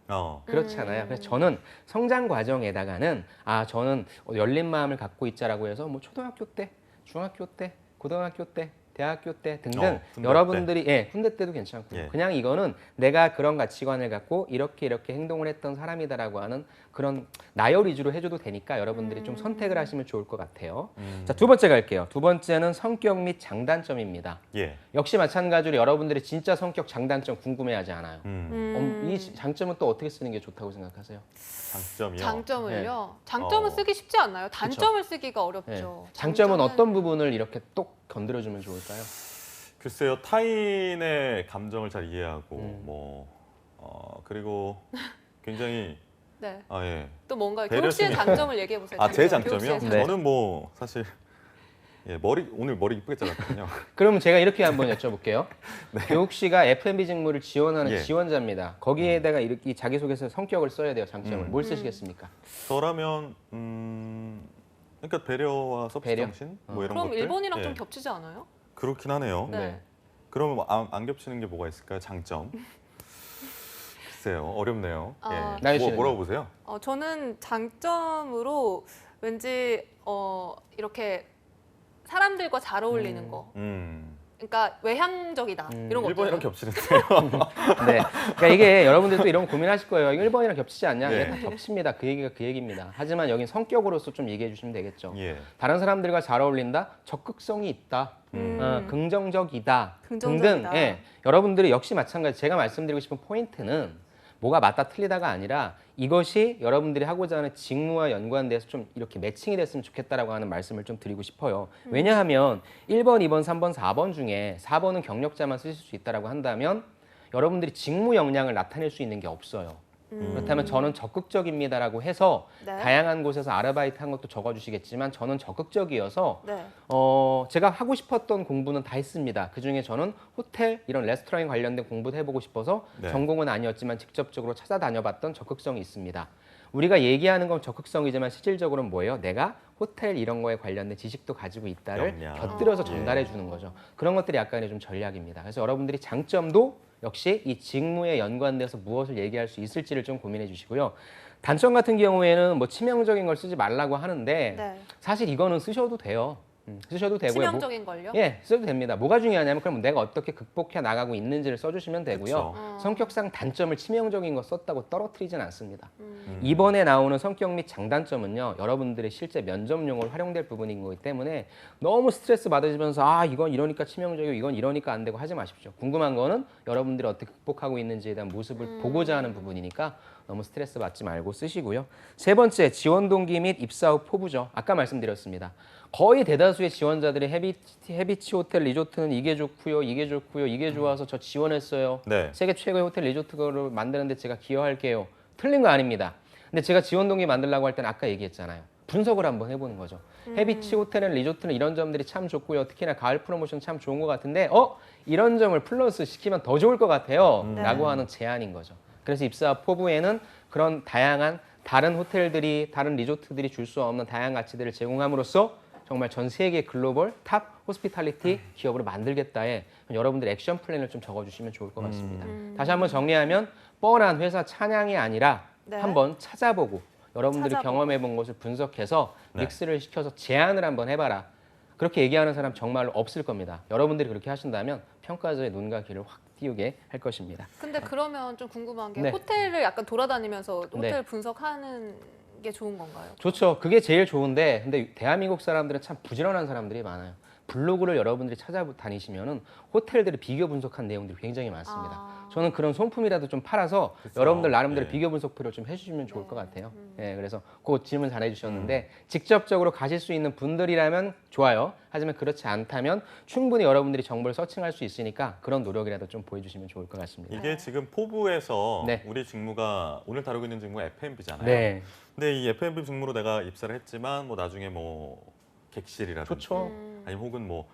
그렇지 않아요. 그래서 저는 성장 과정에다가는 저는 열린 마음을 갖고 있자라고 해서 뭐 초등학교 때, 중학교 때, 고등학교 때, 대학교 때 등등 군대 여러분들이 군대 때도 괜찮고요. 예. 그냥 이거는 내가 그런 가치관을 갖고 이렇게 행동을 했던 사람이다라고 하는 그런 나열 위주로 해줘도 되니까 여러분들이 좀 선택을 하시면 좋을 것 같아요. 자, 두 번째 갈게요. 두 번째는 성격 및 장단점입니다. 예. 역시 마찬가지로 여러분들이 진짜 성격 장단점 궁금해하지 않아요. 이 장점은 또 어떻게 쓰는 게 좋다고 생각하세요? 장점이요. 장점을요? 장점을 쓰기 쉽지 않나요? 단점을 쓰기가 어렵죠. 네. 장점은 어떤 부분을 이렇게 똑 건드려주면 좋을까요? 글쎄요, 타인의 감정을 잘 이해하고 그리고 굉장히 네. 예. 또 뭔가요? 교육 씨의 배려심이- 장점을 얘기해 보세요. 제 교육 씨의 장점이요? 장점. 네. 저는 뭐 사실 오늘 머리 이쁘게 잘랐거든요. 그러면 제가 이렇게 한번 여쭤볼게요. 교육 씨가 F&B 직무를 지원하는 예. 지원자입니다. 거기에다가 이렇게 자기소개서 성격을 써야 돼요. 장점을. 뭘 쓰시겠습니까? 저라면 그러니까 배려와 서비스 배려? 정신 뭐 이런 그럼 것들. 일본이랑 예. 좀 겹치지 않아요? 그렇긴 하네요. 네. 그러면 뭐 안 겹치는 게 뭐가 있을까요? 장점. 글쎄요, 어렵네요. 예. 나연 씨는요? 뭐라고 보세요? 저는 장점으로 왠지 이렇게 사람들과 잘 어울리는 거. 그러니까 외향적이다 이런 거. 1번이랑 겹치는데요. 네. 그러니까 이게 여러분들 또 이런 거 고민하실 거예요. 1번이랑 겹치지 않냐? 예. 네. 다 겹칩니다. 그 얘기가 그 얘기입니다. 하지만 여긴 성격으로서 좀 얘기해 주시면 되겠죠. 예. 다른 사람들과 잘 어울린다, 적극성이 있다, 긍정적이다, 긍정적이다. 등등. 예. 여러분들이 역시 마찬가지. 제가 말씀드리고 싶은 포인트는 뭐가 맞다 틀리다가 아니라 이것이 여러분들이 하고자 하는 직무와 연관돼서 좀 이렇게 매칭이 됐으면 좋겠다라고 하는 말씀을 좀 드리고 싶어요. 왜냐하면 1번, 2번, 3번, 4번 중에 4번은 경력자만 쓰실 수 있다라고 한다면 여러분들이 직무 역량을 나타낼 수 있는 게 없어요. 그렇다면 저는 적극적입니다라고 해서 네. 다양한 곳에서 아르바이트 한 것도 적어주시겠지만 저는 적극적이어서 네. 제가 하고 싶었던 공부는 다 했습니다. 그중에 저는 호텔 이런 레스토랑에 관련된 공부도 해보고 싶어서 네. 전공은 아니었지만 직접적으로 찾아다녀봤던 적극성이 있습니다. 우리가 얘기하는 건 적극성이지만 실질적으로는 뭐예요? 내가 호텔 이런 거에 관련된 지식도 가지고 있다를 역량. 곁들여서 전달해 주는 거죠. 그런 것들이 약간의 좀 전략입니다. 그래서 여러분들이 장점도 역시 이 직무에 연관돼서 무엇을 얘기할 수 있을지를 좀 고민해 주시고요. 단점 같은 경우에는 뭐 치명적인 걸 쓰지 말라고 하는데 네. 사실 이거는 쓰셔도 돼요. 쓰셔도 되고요. 치명적인 걸요? 예, 써도 됩니다. 뭐가 중요하냐면 그럼 내가 어떻게 극복해 나가고 있는지를 써주시면 되고요. 그쵸. 성격상 단점을 치명적인 거 썼다고 떨어뜨리진 않습니다. 이번에 나오는 성격 및 장단점은요. 여러분들의 실제 면접용으로 활용될 부분인 거기 때문에 너무 스트레스 받으시면서 아 이건 이러니까 치명적이고 이건 이러니까 안 되고 하지 마십시오. 궁금한 거는 여러분들이 어떻게 극복하고 있는지에 대한 모습을 보고자 하는 부분이니까 너무 스트레스 받지 말고 쓰시고요. 세 번째, 지원 동기 및 입사 후 포부죠. 아까 말씀드렸습니다. 거의 대다수의 지원자들이 해비치 호텔 리조트는 이게 좋고요, 이게 좋고요, 이게 좋아서 저 지원했어요. 네. 세계 최고의 호텔 리조트를 만드는데 제가 기여할게요. 틀린 거 아닙니다. 근데 제가 지원 동기 만들려고 할 때는 아까 얘기했잖아요. 분석을 한번 해보는 거죠. 해비치 호텔은 리조트는 이런 점들이 참 좋고요. 특히나 가을 프로모션 참 좋은 것 같은데 이런 점을 플러스 시키면 더 좋을 것 같아요. 라고 하는 제안인 거죠. 그래서 입사 포부에는 그런 다양한 다른 호텔들이 다른 리조트들이 줄 수 없는 다양한 가치들을 제공함으로써 정말 전 세계 글로벌 탑 호스피탈리티 기업으로 만들겠다에 여러분들 액션 플랜을 좀 적어주시면 좋을 것 같습니다. 다시 한번 정리하면 뻔한 회사 찬양이 아니라 네. 한번 찾아보고 여러분들이 찾아보고. 경험해본 것을 분석해서 네. 믹스를 시켜서 제안을 한번 해봐라. 그렇게 얘기하는 사람 정말로 없을 겁니다. 여러분들이 그렇게 하신다면 평가자의 눈과 귀를 확 띄우게 할 것입니다. 근데 그러면 좀 궁금한 게 네. 호텔을 약간 돌아다니면서 호텔 네. 분석하는 게 좋은 건가요? 좋죠. 그게 제일 좋은데 근데 대한민국 사람들은 참 부지런한 사람들이 많아요. 블로그를 여러분들이 찾아다니시면은 호텔들이 비교 분석한 내용들이 굉장히 많습니다. 아. 저는 그런 손품이라도 좀 팔아서 그쵸. 여러분들 나름대로 예. 비교 분석표를 좀 해주시면 좋을 네. 것 같아요. 예, 그래서 그 질문 잘 해주셨는데 직접적으로 가실 수 있는 분들이라면 좋아요. 하지만 그렇지 않다면 충분히 여러분들이 정보를 서칭할 수 있으니까 그런 노력이라도 좀 보여주시면 좋을 것 같습니다. 이게 지금 포부에서 네. 우리 직무가 오늘 다루고 있는 직무가 F&B잖아요. 네, 근데 이 F&B 직무로 내가 입사를 했지만 뭐 나중에 뭐 객실이라든지 좋죠. 아니면 혹은 뭐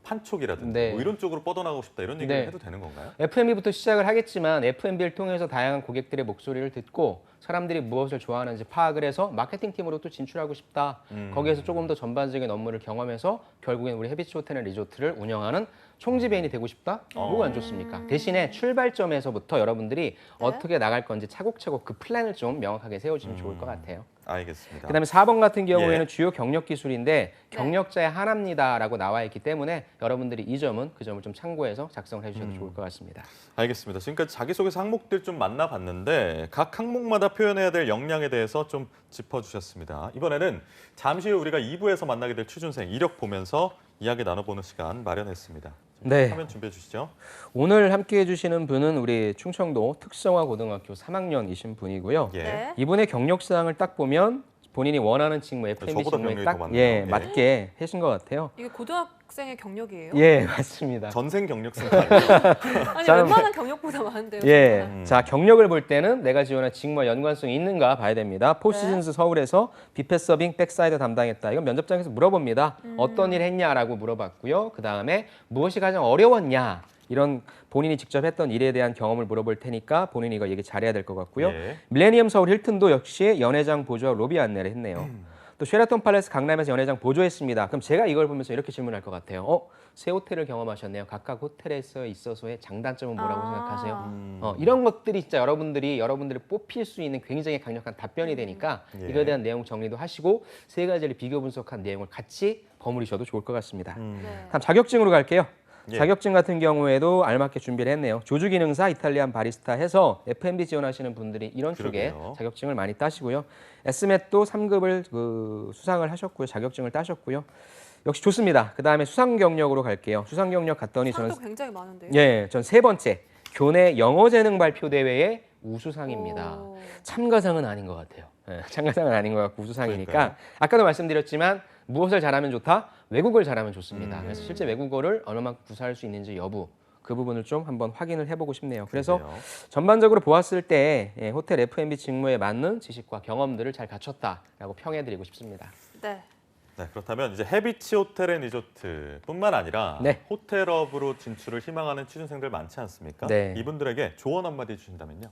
판촉이라든지 네. 뭐 이런 쪽으로 뻗어나가고 싶다 이런 얘기를 네. 해도 되는 건가요? F&B부터 시작을 하겠지만 F&B를 통해서 다양한 고객들의 목소리를 듣고 사람들이 무엇을 좋아하는지 파악을 해서 마케팅 팀으로 또 진출하고 싶다. 거기에서 조금 더 전반적인 업무를 경험해서 결국엔 우리 해비치 호텔 리조트를 운영하는 총지배인이 되고 싶다? 뭐가 안 좋습니까? 대신에 출발점에서부터 여러분들이 어떻게 나갈 건지 차곡차곡 그 플랜을 좀 명확하게 세워주시면 좋을 것 같아요. 알겠습니다. 그다음에 4번 같은 경우에는 예. 주요 경력 기술인데 경력자의 하나입니다라고 나와 있기 때문에 여러분들이 이 점은 그 점을 좀 참고해서 작성을 해주셔도 좋을 것 같습니다. 알겠습니다. 지금까지 자기소개서 항목들 좀 만나봤는데 각 항목마다 표현해야 될 역량에 대해서 좀 짚어주셨습니다. 이번에는 잠시 후 우리가 2부에서 만나게 될 취준생 이력 보면서 이야기 나눠보는 시간 마련했습니다. 네. 화면 준비해 주시죠. 오늘 함께해 주시는 분은 우리 충청도 특성화 고등학교 3학년이신 분이고요. 예. 네. 이분의 경력사항을 딱 보면 본인이 원하는 직무, F&B 저보다 직무에 경력이 딱 더 많네요. 예. 맞게 하신 것 같아요. 이게 고등학생의 경력이에요? 예, 맞습니다. 전생 경력생 아니에요? 아니 저는- 웬만한 경력보다 많은데요. 예, 정말. 자 경력을 볼 때는 내가 지원한 직무와 연관성이 있는가 봐야 됩니다. 네. 포시즌스 서울에서 뷔페 서빙 백사이드 담당했다. 이건 면접장에서 물어봅니다. 어떤 일 했냐라고 물어봤고요. 그 다음에 무엇이 가장 어려웠냐 이런 본인이 직접 했던 일에 대한 경험을 물어볼 테니까 본인이 이거 얘기 잘해야 될 것 같고요. 예. 밀레니엄 서울 힐튼도 역시 연회장 보조와 로비 안내를 했네요. 또 쉐라톤 팔레스 강남에서 연회장 보조했습니다. 그럼 제가 이걸 보면서 이렇게 질문할 것 같아요. 새 호텔을 경험하셨네요. 각각 호텔에서 있어서의 장단점은 뭐라고 생각하세요? 이런 것들이 진짜 여러분들이 뽑힐 수 있는 굉장히 강력한 답변이 되니까 예. 이거에 대한 내용 정리도 하시고 세 가지를 비교 분석한 내용을 같이 버무리셔도 좋을 것 같습니다. 네. 다음 자격증으로 갈게요. 예. 자격증 같은 경우에도 알맞게 준비를 했네요. 조주기능사, 이탈리안 바리스타 해서 F&B 지원하시는 분들이 이런 쪽에 그러게요. 자격증을 많이 따시고요. S맷도 3급을 수상을 하셨고요. 자격증을 따셨고요. 역시 좋습니다. 그다음에 수상 경력으로 갈게요. 수상 경력 갔더니 저는 상도 굉장히 많은데요. 예, 전 세 번째 교내 영어 재능 발표 대회의 우수상입니다. 오. 참가상은 아닌 것 같아요. 예, 참가상은 아닌 것 같고 우수상이니까 그러니까요. 아까도 말씀드렸지만 무엇을 잘하면 좋다? 외국어를 잘하면 좋습니다. 그래서 실제 외국어를 얼마만큼 구사할 수 있는지 여부 그 부분을 좀 한번 확인을 해보고 싶네요. 그래서 그러게요. 전반적으로 보았을 때 호텔 F&B 직무에 맞는 지식과 경험들을 잘 갖췄다라고 평해드리고 싶습니다. 네. 네, 그렇다면 이제 해비치 호텔 앤 리조트뿐만 아니라 네. 호텔업으로 진출을 희망하는 취준생들 많지 않습니까? 네. 이분들에게 조언 한마디 주신다면요.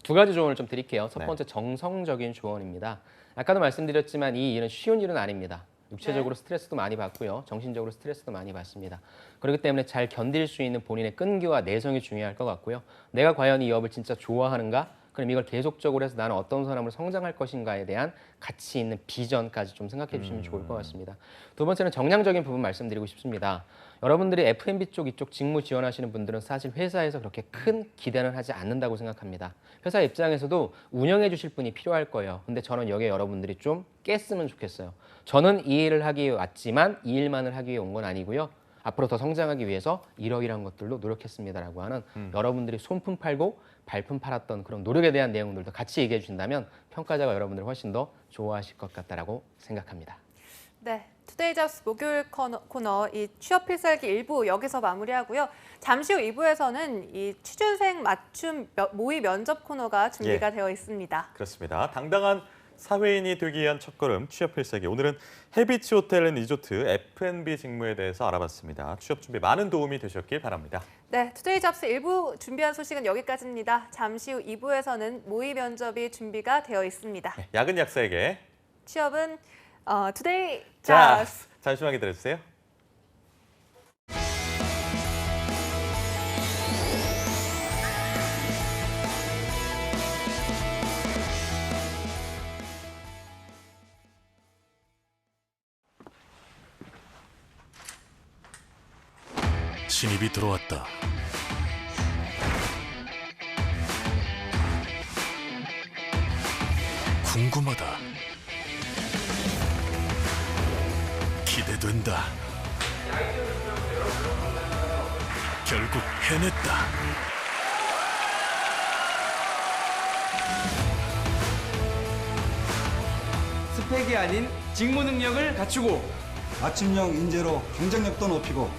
두 가지 조언을 좀 드릴게요. 첫 네. 번째 정성적인 조언입니다. 아까도 말씀드렸지만 이 일은 쉬운 일은 아닙니다. 육체적으로 스트레스도 많이 받고요. 정신적으로 스트레스도 많이 받습니다. 그렇기 때문에 잘 견딜 수 있는 본인의 끈기와 내성이 중요할 것 같고요. 내가 과연 이 업을 진짜 좋아하는가? 그럼 이걸 계속적으로 해서 나는 어떤 사람으로 성장할 것인가에 대한 가치 있는 비전까지 좀 생각해 주시면 좋을 것 같습니다. 두 번째는 정량적인 부분 말씀드리고 싶습니다. 여러분들이 F&B 쪽 이쪽 직무 지원하시는 분들은 사실 회사에서 그렇게 큰 기대는 하지 않는다고 생각합니다. 회사 입장에서도 운영해 주실 분이 필요할 거예요. 근데 저는 여기에 여러분들이 좀 깼으면 좋겠어요. 저는 이 일을 하기 위해 왔지만 이 일만을 하기 위해 온 건 아니고요. 앞으로 더 성장하기 위해서 이러이러한 것들로 노력했습니다라고 하는 여러분들이 손품 팔고 발품 팔았던 그런 노력에 대한 내용들도 같이 얘기해 주신다면 평가자가 여러분들을 훨씬 더 좋아하실 것 같다라고 생각합니다. 네. 투데이 잡스 목요일 코너 이 취업 필살기 1부 여기서 마무리하고요. 잠시 후 2부에서는 이 취준생 맞춤 모의 면접 코너가 준비가 되어 있습니다. 그렇습니다. 당당한 사회인이 되기 위한 첫걸음 취업 필살기. 오늘은 해비치 호텔 앤 리조트 F&B 직무에 대해서 알아봤습니다. 취업 준비 많은 도움이 되셨길 바랍니다. 네, 투데이 잡스 1부 준비한 소식은 여기까지입니다. 잠시 후 2부에서는 모의 면접이 준비가 되어 있습니다. 네, 야근 약사에게 취업은 투데이 자, 잡스. 잠시만 기다려주세요. 신입이 들어왔다. 궁금하다. 기대된다. 결국 해냈다. 스펙이 아닌 직무 능력을 갖추고 맞춤형 인재로 경쟁력도 높이고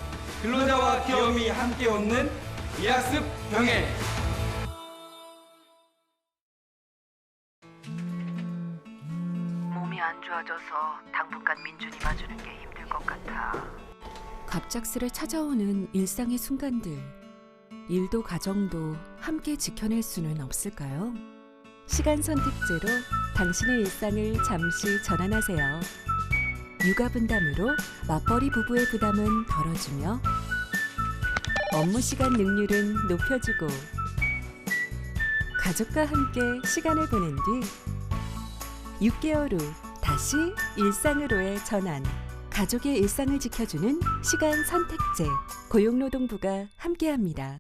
근로자와 기업이 함께 얻는 이학습 병행. 몸이 안 좋아져서 당분간 민준이 봐주는 게 힘들 것 같아. 갑작스레 찾아오는 일상의 순간들. 일도 가정도 함께 지켜낼 수는 없을까요? 시간 선택제로 당신의 일상을 잠시 전환하세요. 육아 분담으로 맞벌이 부부의 부담은 덜어주며 업무 시간 능률은 높여주고 가족과 함께 시간을 보낸 뒤 6개월 후 다시 일상으로의 전환. 가족의 일상을 지켜주는 시간 선택제. 고용노동부가 함께합니다.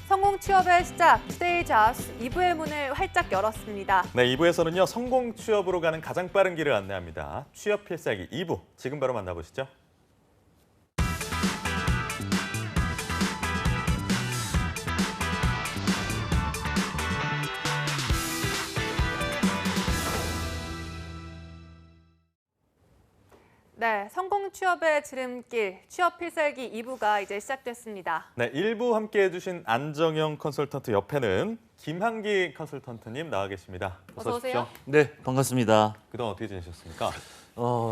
성공 취업의 시작, 투데이 잡스 2부의 문을 활짝 열었습니다. 네, 2부에서는요. 성공 취업으로 가는 가장 빠른 길을 안내합니다. 취업 필살기 2부. 지금 바로 만나보시죠. 네, 성공 취업의 지름길, 취업 필살기 2부가 이제 시작됐습니다. 네, 1부 함께 해주신 안정영 컨설턴트 옆에는 김한기 컨설턴트님 나와 계십니다. 어서 오세요. 네, 반갑습니다. 그동안 어떻게 지내셨습니까?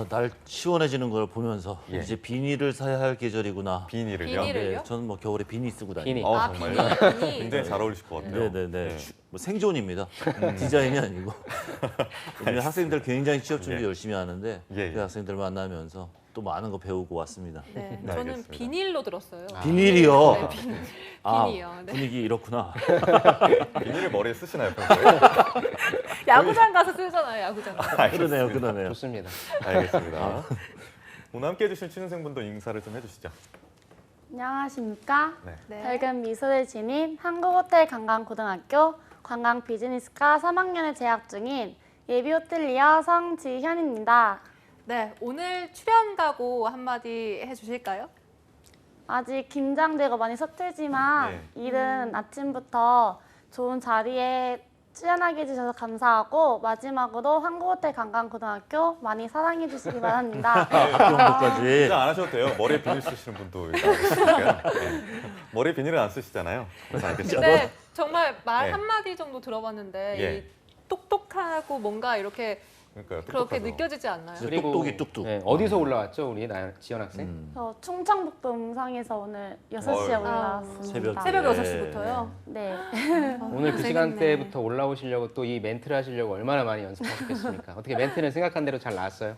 날 시원해지는 걸 보면서 예. 이제 비닐을 사야 할 계절이구나. 비닐을요? 비닐을요? 저는 뭐 겨울에 비니 쓰고 다니고. 비니. 정말요? 비니. 굉장히 잘 어울리실 것 같아요. 네네네. 뭐 생존입니다. 디자인이 아니고. 요즘 학생들 굉장히 취업 준비 예. 열심히 하는데 예, 예. 그 학생들 만나면서 또 많은 거 배우고 왔습니다. 네, 네, 저는 알겠습니다. 비닐로 들었어요. 비닐이요? 네, 비닐. 아, 비니요. 네. 분위기 이렇구나. 비닐을 머리에 쓰시나요, 평소에? 야구장 가서 쓰잖아요, 야구장. 그러네요, 그러네요. 좋습니다. 알겠습니다. 오늘 함께해 주신 취준생분도 인사를 좀 해주시죠. 안녕하십니까. 네. 밝은 미소를 지닌 한국호텔관광고등학교 관광비즈니스과 3학년에 재학 중인 예비호텔리어 성지현입니다. 네, 오늘 출연 각오 한마디 해주실까요? 아직 긴장되고 많이 서툴지만 이른 아침부터 좋은 자리에 출연하게 해주셔서 감사하고 마지막으로 한국호텔관광고등학교 많이 사랑해 주시기 바랍니다. 그 정도까지. 긴장 안 하셔도 돼요. 머리에 비닐 쓰시는 분도 있으니까. 머리에 비닐은 안 쓰시잖아요. 그래서 알겠습니다. 네, 정말 말 네. 한마디 정도 들어봤는데 예. 이 똑똑하고 뭔가 이렇게 그러니까요. 그렇게 똑똑하죠. 느껴지지 않나요? 그리고 똑똑이 뚝뚝. 네, 어디서 올라왔죠, 우리 지연 학생? 저 충청북도 음성에서 오늘 6시에 어휴. 올라왔습니다. 새벽 네. 6시부터요? 네. 오늘 그 고생했네. 시간대부터 올라오시려고 또 이 멘트를 하시려고 얼마나 많이 연습하셨겠습니까? 어떻게 멘트는 생각한 대로 잘 나왔어요?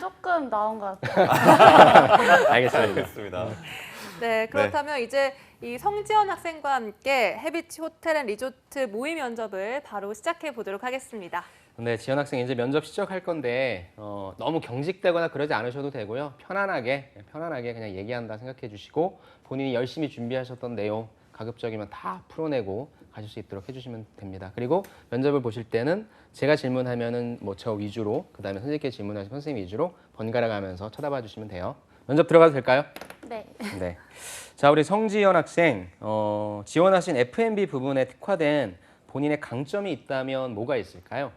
조금 나온 것 같아요. 알겠습니다. 알겠습니다. 네, 그렇다면 이제 이 성지연 학생과 함께 해비치 호텔 앤 리조트 모의 면접을 바로 시작해 보도록 하겠습니다. 네, 지연 학생 이제 면접 시작할 건데 너무 경직되거나 그러지 않으셔도 되고요. 편안하게 그냥 얘기한다 생각해 주시고 본인이 열심히 준비하셨던 내용 가급적이면 다 풀어내고 가실 수 있도록 해주시면 됩니다. 그리고 면접을 보실 때는 제가 질문하면은 뭐 저 위주로 그다음에 선생님께 질문하신 선생님 위주로 번갈아 가면서 쳐다봐 주시면 돼요. 면접 들어가도 될까요? 네. 네. 자, 우리 성지연 학생 지원하신 F&B 부분에 특화된 본인의 강점이 있다면 뭐가 있을까요?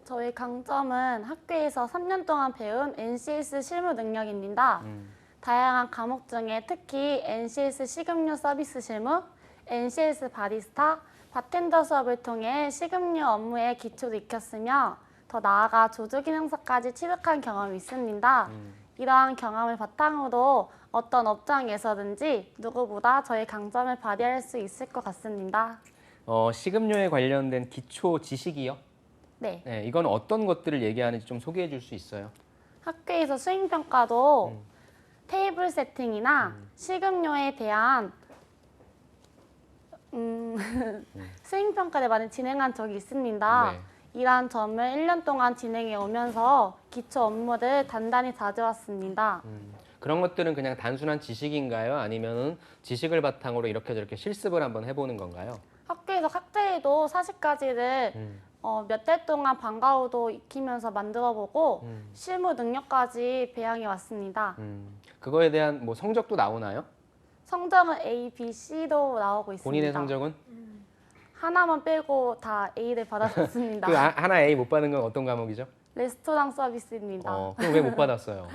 저희 강점은 학교에서 3년 동안 배운 NCS 실무 능력입니다. 다양한 과목 중에 특히 NCS 식음료 서비스 실무, NCS 바리스타, 바텐더 수업을 통해 식음료 업무의 기초도 익혔으며 더 나아가 조주기능사까지 취득한 경험이 있습니다. 이러한 경험을 바탕으로 어떤 업장에서든지 누구보다 저희 강점을 발휘할 수 있을 것 같습니다. 식음료에 관련된 기초 지식이요? 네. 네, 이건 어떤 것들을 얘기하는지 좀 소개해 줄 수 있어요? 학교에서 수행평가도 테이블 세팅이나 식음료에 대한 수행평가를 많이 진행한 적이 있습니다. 네. 이러한 점을 1년 동안 진행해 오면서 기초 업무를 단단히 다져왔습니다. 그런 것들은 그냥 단순한 지식인가요? 아니면은 지식을 바탕으로 이렇게 저렇게 실습을 한번 해보는 건가요? 학교에서 칵테일도 40가지를 몇 달 동안 방과후도 익히면서 만들어보고 실무 능력까지 배양해 왔습니다. 그거에 대한 뭐 성적도 나오나요? 성적은 A, B, C도 나오고 있습니다. 본인의 성적은? 하나만 빼고 다 A를 받았습니다. 그 하나 A 못 받은 건 어떤 과목이죠? 레스토랑 서비스입니다. 그럼 왜 못 받았어요?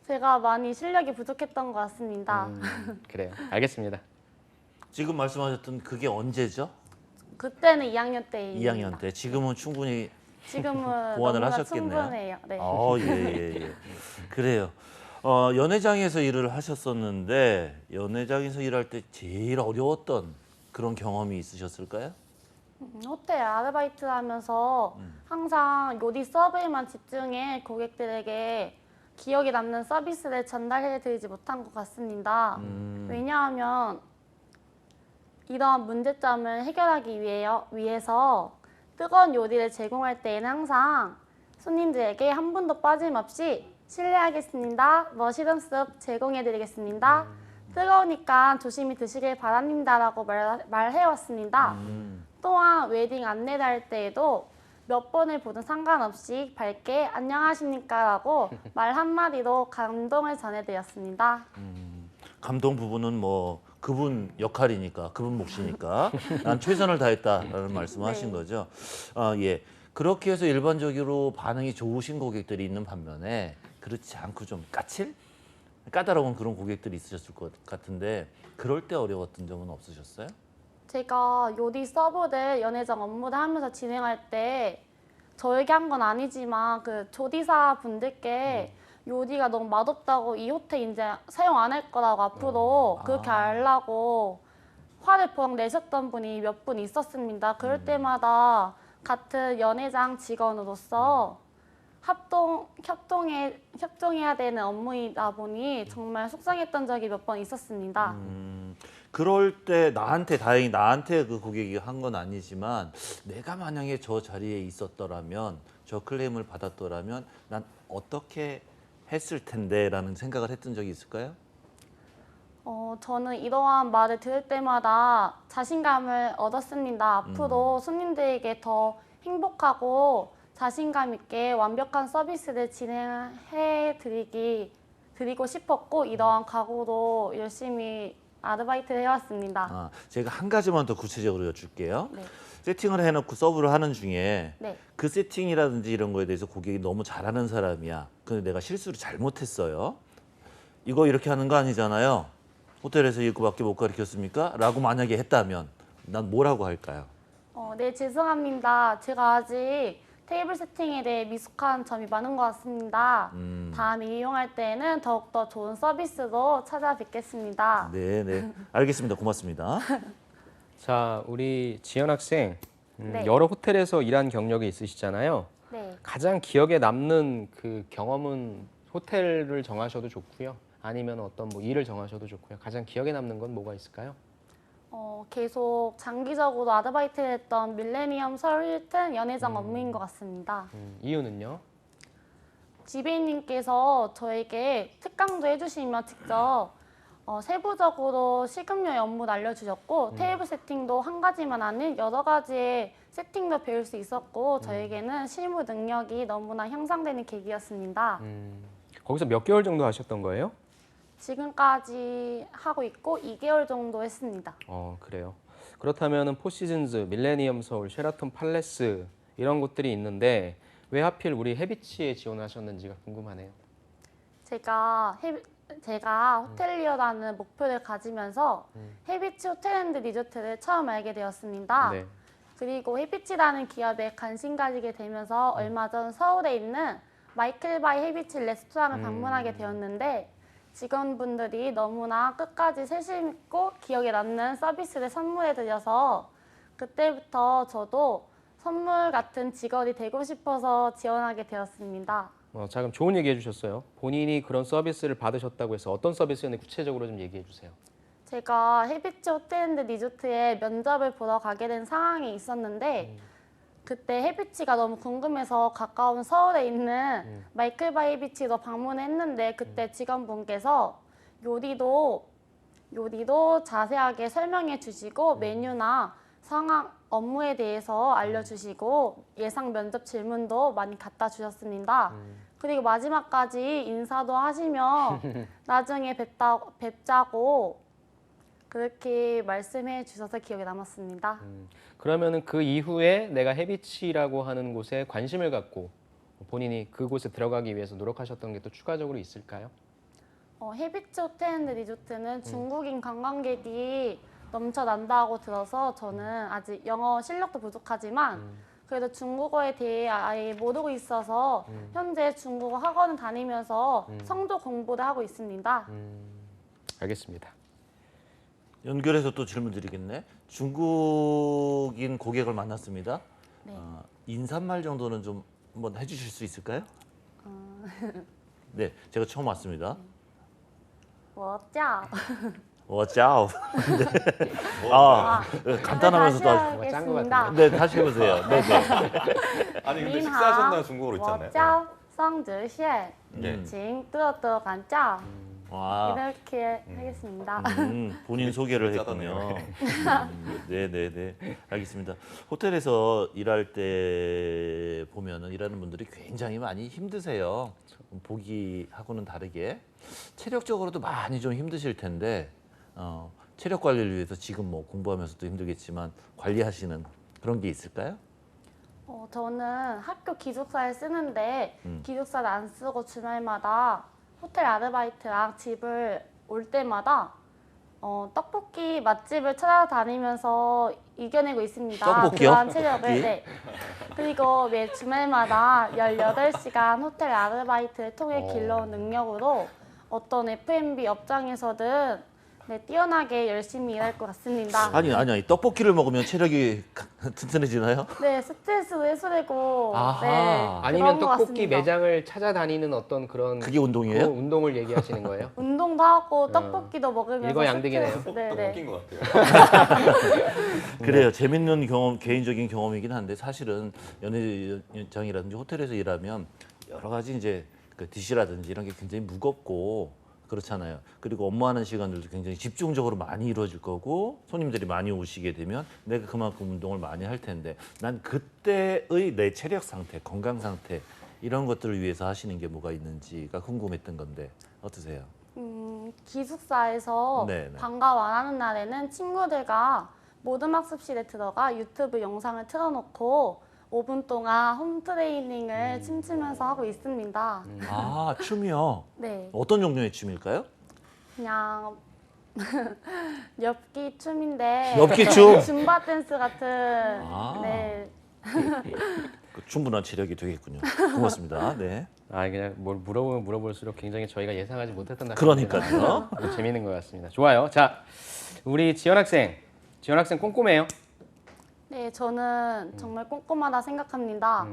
제가 많이 실력이 부족했던 것 같습니다. 그래요. 알겠습니다. 지금 말씀하셨던 그게 언제죠? 그때는 2학년 때입니다. 2학년 때. 지금은 충분히 지금은 보완을 너무나 하셨겠네요. 충분해요. 네. 예. 그래요. 연회장에서 일을 하셨었는데 연회장에서 일할 때 제일 어려웠던 그런 경험이 있으셨을까요? 호텔 아르바이트 하면서 항상 요리 서브에만 집중해 고객들에게 기억에 남는 서비스를 전달해드리지 못한 것 같습니다. 왜냐하면 이러한 문제점을 해결하기 위해서 뜨거운 요리를 제공할 때에는 항상 손님들에게 한 분도 빠짐없이 실례하겠습니다. 머시룸숲 제공해드리겠습니다. 뜨거우니까 조심히 드시길 바랍니다라고 말해왔습니다. 또한 웨딩 안내를 할 때에도 몇 번을 보든 상관없이 밝게 안녕하십니까라고 말 한마디로 감동을 전해드렸습니다. 감동 부분은 뭐 그분 역할이니까, 그분 몫이니까 난 최선을 다했다라는 말씀하신 거죠. 예. 그렇게 해서 일반적으로 반응이 좋으신 고객들이 있는 반면에 그렇지 않고 좀 까다로운 그런 고객들이 있으셨을 것 같은데 그럴 때 어려웠던 점은 없으셨어요? 제가 요리 서브를 연회장 업무를 하면서 진행할 때 저에게 한 건 아니지만 그 조리사 분들께 요리가 너무 맛없다고 이 호텔 이제 사용 안 할 거라고 앞으로 그렇게 하려고 화를 펑 내셨던 분이 몇 분 있었습니다. 그럴 때마다 같은 연회장 직원으로서 협동해야 되는 업무이다 보니 정말 속상했던 적이 몇 번 있었습니다. 그럴 때 다행히 나한테 그 고객이 한 건 아니지만 내가 만약에 저 자리에 있었더라면 저 클레임을 받았더라면 난 어떻게 했을 텐데라는 생각을 했던 적이 있을까요? 저는 이러한 말을 들을 때마다 자신감을 얻었습니다. 앞으로 손님들에게 더 행복하고 자신감 있게 완벽한 서비스를 진행해 드리고 싶었고 이러한 각오로 열심히 아르바이트를 해왔습니다. 제가 한 가지만 더 구체적으로 여쭐게요. 네. 세팅을 해놓고 서브를 하는 중에 네. 그 세팅이라든지 이런 거에 대해서 고객이 너무 잘하는 사람이야. 근데 내가 실수를 잘못했어요. 이거 이렇게 하는 거 아니잖아요. 호텔에서 이거밖에 못 가르쳤습니까? 라고 만약에 했다면 난 뭐라고 할까요? 네, 죄송합니다. 제가 아직 테이블 세팅에 대해 미숙한 점이 많은 것 같습니다. 다음에 이용할 때에는 더욱더 좋은 서비스로 찾아뵙겠습니다. 네. 알겠습니다. 고맙습니다. 자, 우리 지연 학생 네. 여러 호텔에서 일한 경력이 있으시잖아요. 네. 가장 기억에 남는 그 경험은 호텔을 정하셔도 좋고요. 아니면 어떤 뭐 일을 정하셔도 좋고요. 가장 기억에 남는 건 뭐가 있을까요? 계속 장기적으로 아르바이트를 했던 밀레니엄 서울 힐튼 연회장 업무인 것 같습니다. 이유는요? 지배인님께서 저에게 특강도 해주시며 직접 세부적으로 식음료의 업무를 알려주셨고 테이블 세팅도 한 가지만 아닌 여러 가지의 세팅도 배울 수 있었고 저에게는 실무 능력이 너무나 향상되는 계기였습니다. 거기서 몇 개월 정도 하셨던 거예요? 지금까지 하고 있고 2개월 정도 했습니다. 그래요. 그렇다면 포시즌즈, 밀레니엄 서울, 쉐라톤 팔레스 이런 곳들이 있는데 왜 하필 우리 해비치에 지원하셨는지가 궁금하네요. 제가 호텔리어라는 목표를 가지면서 해비치 호텔 앤드 리조트를 처음 알게 되었습니다. 네. 그리고 해비치라는 기업에 관심 가지게 되면서 얼마 전 서울에 있는 마이클 바이 해비치 레스토랑을 방문하게 되었는데 직원분들이 너무나 끝까지 세심 있고 기억에 남는 서비스를 선물해드려서 그때부터 저도 선물 같은 직원이 되고 싶어서 지원하게 되었습니다. 자, 그럼 좋은 얘기 해주셨어요. 본인이 그런 서비스를 받으셨다고 해서 어떤 서비스였는지 구체적으로 좀 얘기해 주세요. 제가 해비치 호텔 앤드 리조트에 면접을 보러 가게 된 상황이 있었는데 그때 해비치가 너무 궁금해서 가까운 서울에 있는 마이클 바이 해비치로 방문했는데 그때 직원분께서 요리도 자세하게 설명해 주시고 메뉴나 상황 업무에 대해서 알려주시고 예상 면접 질문도 많이 갖다 주셨습니다. 그리고 마지막까지 인사도 하시며 나중에 뵙자고 그렇게 말씀해 주셔서 기억에 남았습니다. 그러면은 그 이후에 내가 해비치라고 하는 곳에 관심을 갖고 본인이 그곳에 들어가기 위해서 노력하셨던 게 또 추가적으로 있을까요? 해비치 호텔 앤드 리조트는 중국인 관광객이 넘쳐난다고 들어서 저는 아직 영어 실력도 부족하지만 그래도 중국어에 대해 아예 모르고 있어서 현재 중국어 학원을 다니면서 성도 공부를 하고 있습니다. 알겠습니다. 연결해서 또 질문 드리겠네. 중국인 고객을 만났습니다. 네. 인사말 정도는 좀 한번 해주실 수 있을까요? 네, 제가 처음 왔습니다. 我叫 와짜오. 네. 간단하면서도 아주. 다시 짠것 하겠습니다. 네, 다시 해보세요. 네. 아니 근데 您 식사하셨나요? 好 중국어로 我 있잖아요. 叫桑哲宪 네. 请多多关照 와, 이렇게 하겠습니다. 본인 소개를 했군요. 네네네. 알겠습니다. 호텔에서 일할 때 보면은 일하는 분들이 굉장히 많이 힘드세요. 보기하고는 다르게 체력적으로도 많이 좀 힘드실 텐데 체력 관리를 위해서 지금 뭐 공부하면서도 힘들겠지만 관리하시는 그런 게 있을까요? 저는 학교 기숙사에 쓰는데 기숙사를 안 쓰고 주말마다 호텔 아르바이트랑 집을 올 때마다 떡볶이 맛집을 찾아다니면서 이겨내고 있습니다. 떡볶이요? 그러한 체력을. 떡볶이? 네. 그리고 매 주말마다 18시간 호텔 아르바이트를 통해 길러온 능력으로 어떤 F&B 업장에서든 뛰어나게 열심히 일할 것 같습니다. 아니 떡볶이를 먹으면 체력이 튼튼해지나요? 네, 스트레스도 해소되고 아하. 네, 아니면 그런 것 떡볶이 같습니다. 매장을 찾아다니는 어떤 그런 그게 운동이에요? 그 운동을 얘기하시는 거예요? 운동도 하고 떡볶이도 먹으면서 일거양득이네요. 스트레스, 네네. 것 같아요. 그래요. 재밌는 경험, 개인적인 경험이긴 한데 사실은 연회장이라든지 호텔에서 일하면 여러 가지 이제 그 디시라든지 이런 게 굉장히 무겁고 그렇잖아요. 그리고 업무하는 시간들도 굉장히 집중적으로 많이 이루어질 거고 손님들이 많이 오시게 되면 내가 그만큼 운동을 많이 할 텐데 난 그때의 내 체력 상태, 건강 상태 이런 것들을 위해서 하시는 게 뭐가 있는지가 궁금했던 건데 어떠세요? 기숙사에서 네네. 방과 안 하는 날에는 친구들과 모든 학습실에 들어가 유튜브 영상을 틀어놓고 5분 동안 홈 트레이닝을 춤추면서 하고 있습니다. 아, 춤이요? 네, 어떤 종류의 춤일까요? 그냥 엽기 춤인데 엽기 춤? 줌바 댄스 같은 아. 네. 그 충분한 체력이 되겠군요. 고맙습니다. 네. 그냥 뭘 물어보면 물어볼수록 굉장히 저희가 예상하지 못했던 그러니까요. 재미있는 것 같습니다. 좋아요. 자, 우리 지연 학생 꼼꼼해요. 네, 저는 정말 꼼꼼하다 생각합니다.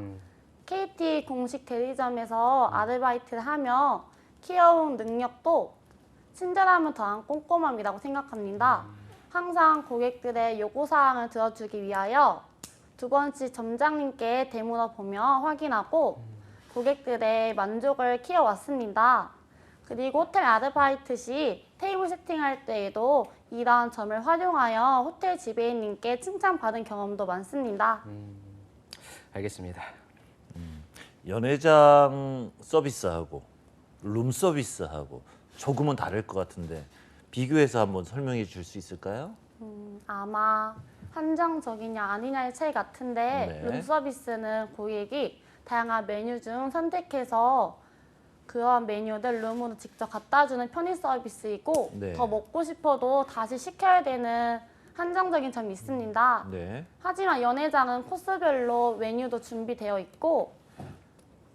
KT 공식 대리점에서 아르바이트를 하며 키워온 능력도 친절함을 더한 꼼꼼함이라고 생각합니다. 항상 고객들의 요구사항을 들어주기 위하여 2번씩 점장님께 되물어보며 확인하고 고객들의 만족을 키워왔습니다. 그리고 호텔 아르바이트 시 테이블 세팅할 때에도 이러한 점을 활용하여 호텔 지배인님께 칭찬받은 경험도 많습니다. 알겠습니다. 연회장 서비스하고 룸 서비스하고 조금은 다를 것 같은데 비교해서 한번 설명해 줄 수 있을까요? 아마 한정적이냐 아니냐의 차이 같은데 네. 룸 서비스는 고객이 다양한 메뉴 중 선택해서 그런 메뉴들 룸으로 직접 갖다 주는 편의 서비스이고 네. 더 먹고 싶어도 다시 시켜야 되는 한정적인 점이 있습니다. 네. 하지만 연회장은 코스별로 메뉴도 준비되어 있고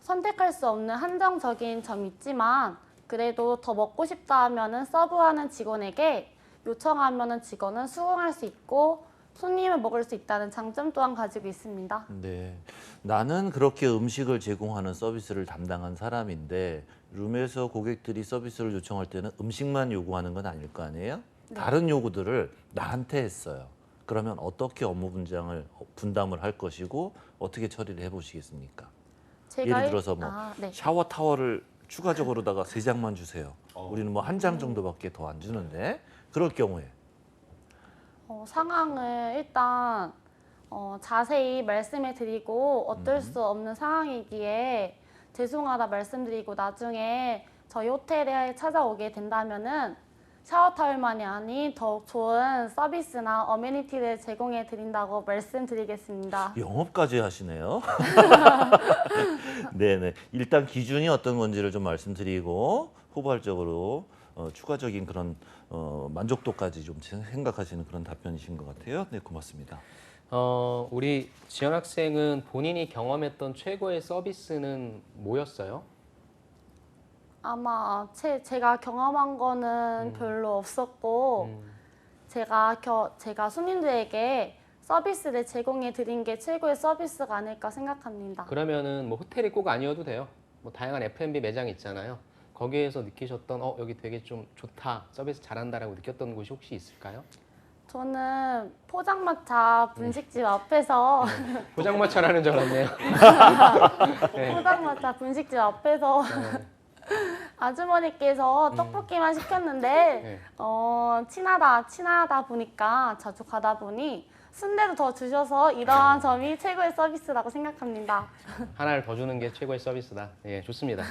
선택할 수 없는 한정적인 점이 있지만 그래도 더 먹고 싶다 하면은 서브하는 직원에게 요청하면은 직원은 수긍할 수 있고 손님을 먹을 수 있다는 장점 또한 가지고 있습니다. 네. 나는 그렇게 음식을 제공하는 서비스를 담당한 사람인데 룸에서 고객들이 서비스를 요청할 때는 음식만 요구하는 건 아닐 거 아니에요? 네. 다른 요구들을 나한테 했어요. 그러면 어떻게 업무 분담을 할 것이고 어떻게 처리를 해보시겠습니까? 예를 들어서 뭐 네. 샤워 타월을 추가적으로다가 3장만 주세요. 우리는 뭐 1장 정도밖에 더 안 주는데 그럴 경우에 상황을 일단 자세히 말씀해 드리고 어쩔 수 없는 상황이기에 죄송하다 말씀드리고 나중에 저희 호텔에 찾아오게 된다면은 샤워 타월만이 아닌 더욱 좋은 서비스나 어메니티를 제공해 드린다고 말씀드리겠습니다. 영업까지 하시네요. 네네. 일단 기준이 어떤 건지를 좀 말씀드리고 포괄적으로 추가적인 그런 만족도까지 좀 생각하시는 그런 답변이신 것 같아요. 네, 고맙습니다. 우리 지연 학생은 본인이 경험했던 최고의 서비스는 뭐였어요? 아마 제가 경험한 거는 별로 없었고 제가 손님들에게 서비스를 제공해 드린 게 최고의 서비스가 아닐까 생각합니다. 그러면은 뭐 호텔이 꼭 아니어도 돼요. 뭐 다양한 F&B 매장 있잖아요. 거기에서 느끼셨던 여기 되게 좀 좋다, 서비스 잘한다라고 느꼈던 곳이 혹시 있을까요? 저는 포장마차 분식집 앞에서 포장마차라는 줄 알았네요. 네. 포장마차 분식집 앞에서 아주머니께서 떡볶이만 시켰는데 네. 친하다 보니까 자주 가다 보니 순대도 더 주셔서 이러한 점이 최고의 서비스라고 생각합니다. 하나를 더 주는 게 최고의 서비스다. 예, 좋습니다.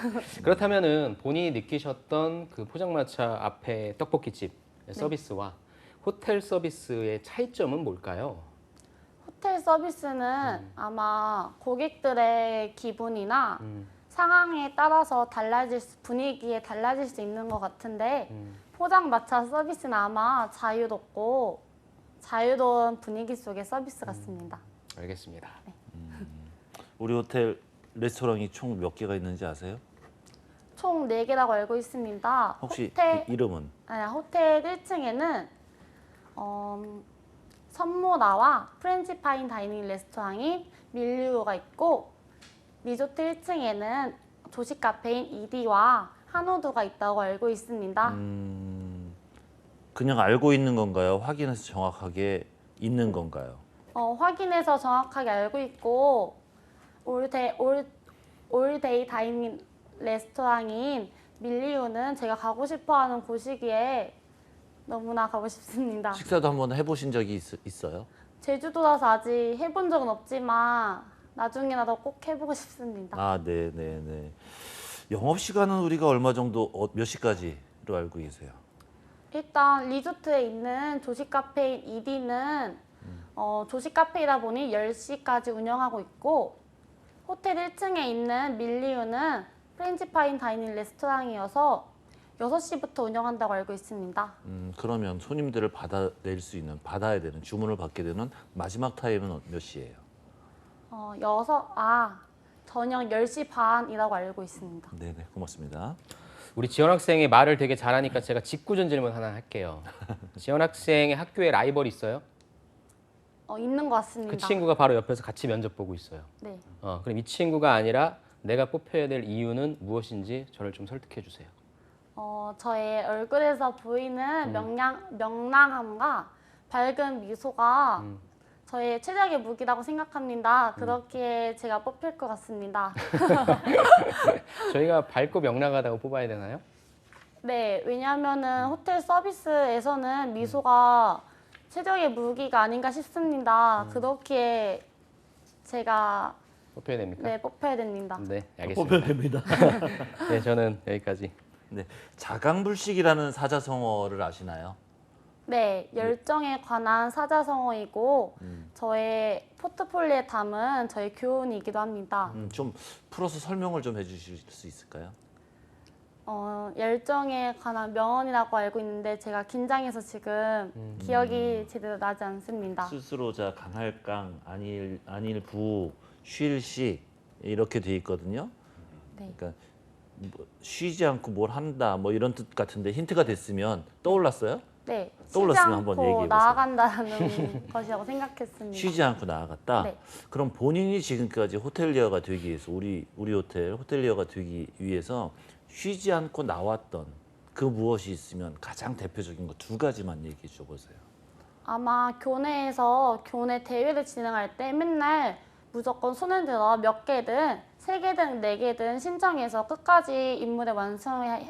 그렇다면은 본인이 느끼셨던 그 포장마차 앞에 떡볶이집 서비스와 호텔 서비스의 차이점은 뭘까요? 호텔 서비스는 아마 고객들의 기분이나 상황에 따라서 분위기에 달라질 수 있는 것 같은데 포장마차 서비스는 아마 자유로운 분위기 속의 서비스 같습니다. 알겠습니다. 우리 호텔 레스토랑이 총 몇 개가 있는지 아세요? 총 4개라고 알고 있습니다. 혹시 호텔, 이름은? 호텔 1층에는 선모라와 프렌치 파인 다이닝 레스토랑인 밀리오가 있고, 리조트 1층에는 조식 카페인 이디와 한우두가 있다고 알고 있습니다. 그냥 알고 있는 건가요? 확인해서 정확하게 있는 건가요? 확인해서 정확하게 알고 있고, 올데이 다이닝 레스토랑인 밀리오는 제가 가고 싶어하는 곳이기에 너무나 가고 싶습니다. 식사도 한번 해보신 적이 있어요? 제주도라서 아직 해본 적은 없지만 나중에라도 꼭 해보고 싶습니다. 아, 네. 영업 시간은 우리가 얼마 정도, 몇 시까지로 알고 계세요? 일단 리조트에 있는 조식 카페인 이디는 조식 카페이다 보니 10시까지 운영하고 있고, 호텔 1층에 있는 밀리우는 프렌치 파인 다이닝 레스토랑이어서 6시부터 운영한다고 알고 있습니다. 그러면 손님들을 받아야 되는, 주문을 받게 되는 마지막 타임은 몇 시예요? 저녁 10시 반이라고 알고 있습니다. 네, 고맙습니다. 우리 지원 학생이 말을 되게 잘하니까 제가 직구전 질문 하나 할게요. 지원 학생의 학교에 라이벌 있어요? 있는 것 같습니다. 그 친구가 바로 옆에서 같이 면접 보고 있어요. 네. 그럼 이 친구가 아니라 내가 뽑혀야 될 이유는 무엇인지 저를 좀 설득해 주세요. 저의 얼굴에서 보이는 명랑함과 밝은 미소가 저의 최적의 무기라고 생각합니다. 그렇게 제가 뽑힐 것 같습니다. 저희가 밝고 명랑하다고 뽑아야 되나요? 네, 왜냐하면은 호텔 서비스에서는 미소가 최적의 무기가 아닌가 싶습니다. 그렇게 제가 뽑혀야 됩니까? 네, 뽑혀야 됩니다. 네, 알겠습니다. 뽑혀야 됩니다. 네, 저는 여기까지. 네, 자강불식이라는 사자성어를 아시나요? 네, 열정에 관한 사자성어이고 저의 포트폴리오에 담은 저의 교훈이기도 합니다. 좀 풀어서 설명을 좀 해주실 수 있을까요? 열정에 관한 명언이라고 알고 있는데 제가 긴장해서 지금 기억이 제대로 나지 않습니다. 스스로 강할 강, 안일 부, 쉴 시 이렇게 돼 있거든요. 네. 그러니까 쉬지 않고 뭘 한다 뭐 이런 뜻 같은데 힌트가 됐으면 떠올랐어요? 네, 떠올랐으면 한번 얘기해 보세요. 나아간다는 것이라고 생각했습니다. 쉬지 않고 나아갔다. 네. 그럼 본인이 지금까지 호텔리어가 되기 위해서 우리 호텔 호텔리어가 되기 위해서 쉬지 않고 나왔던 그 무엇이 있으면 가장 대표적인 거 2가지만 얘기해 줘 보세요. 아마 교내에서 교내 대회를 진행할 때 맨날 무조건 손을 들어 몇 개든 3개든 4개든 신청해서 끝까지 임무를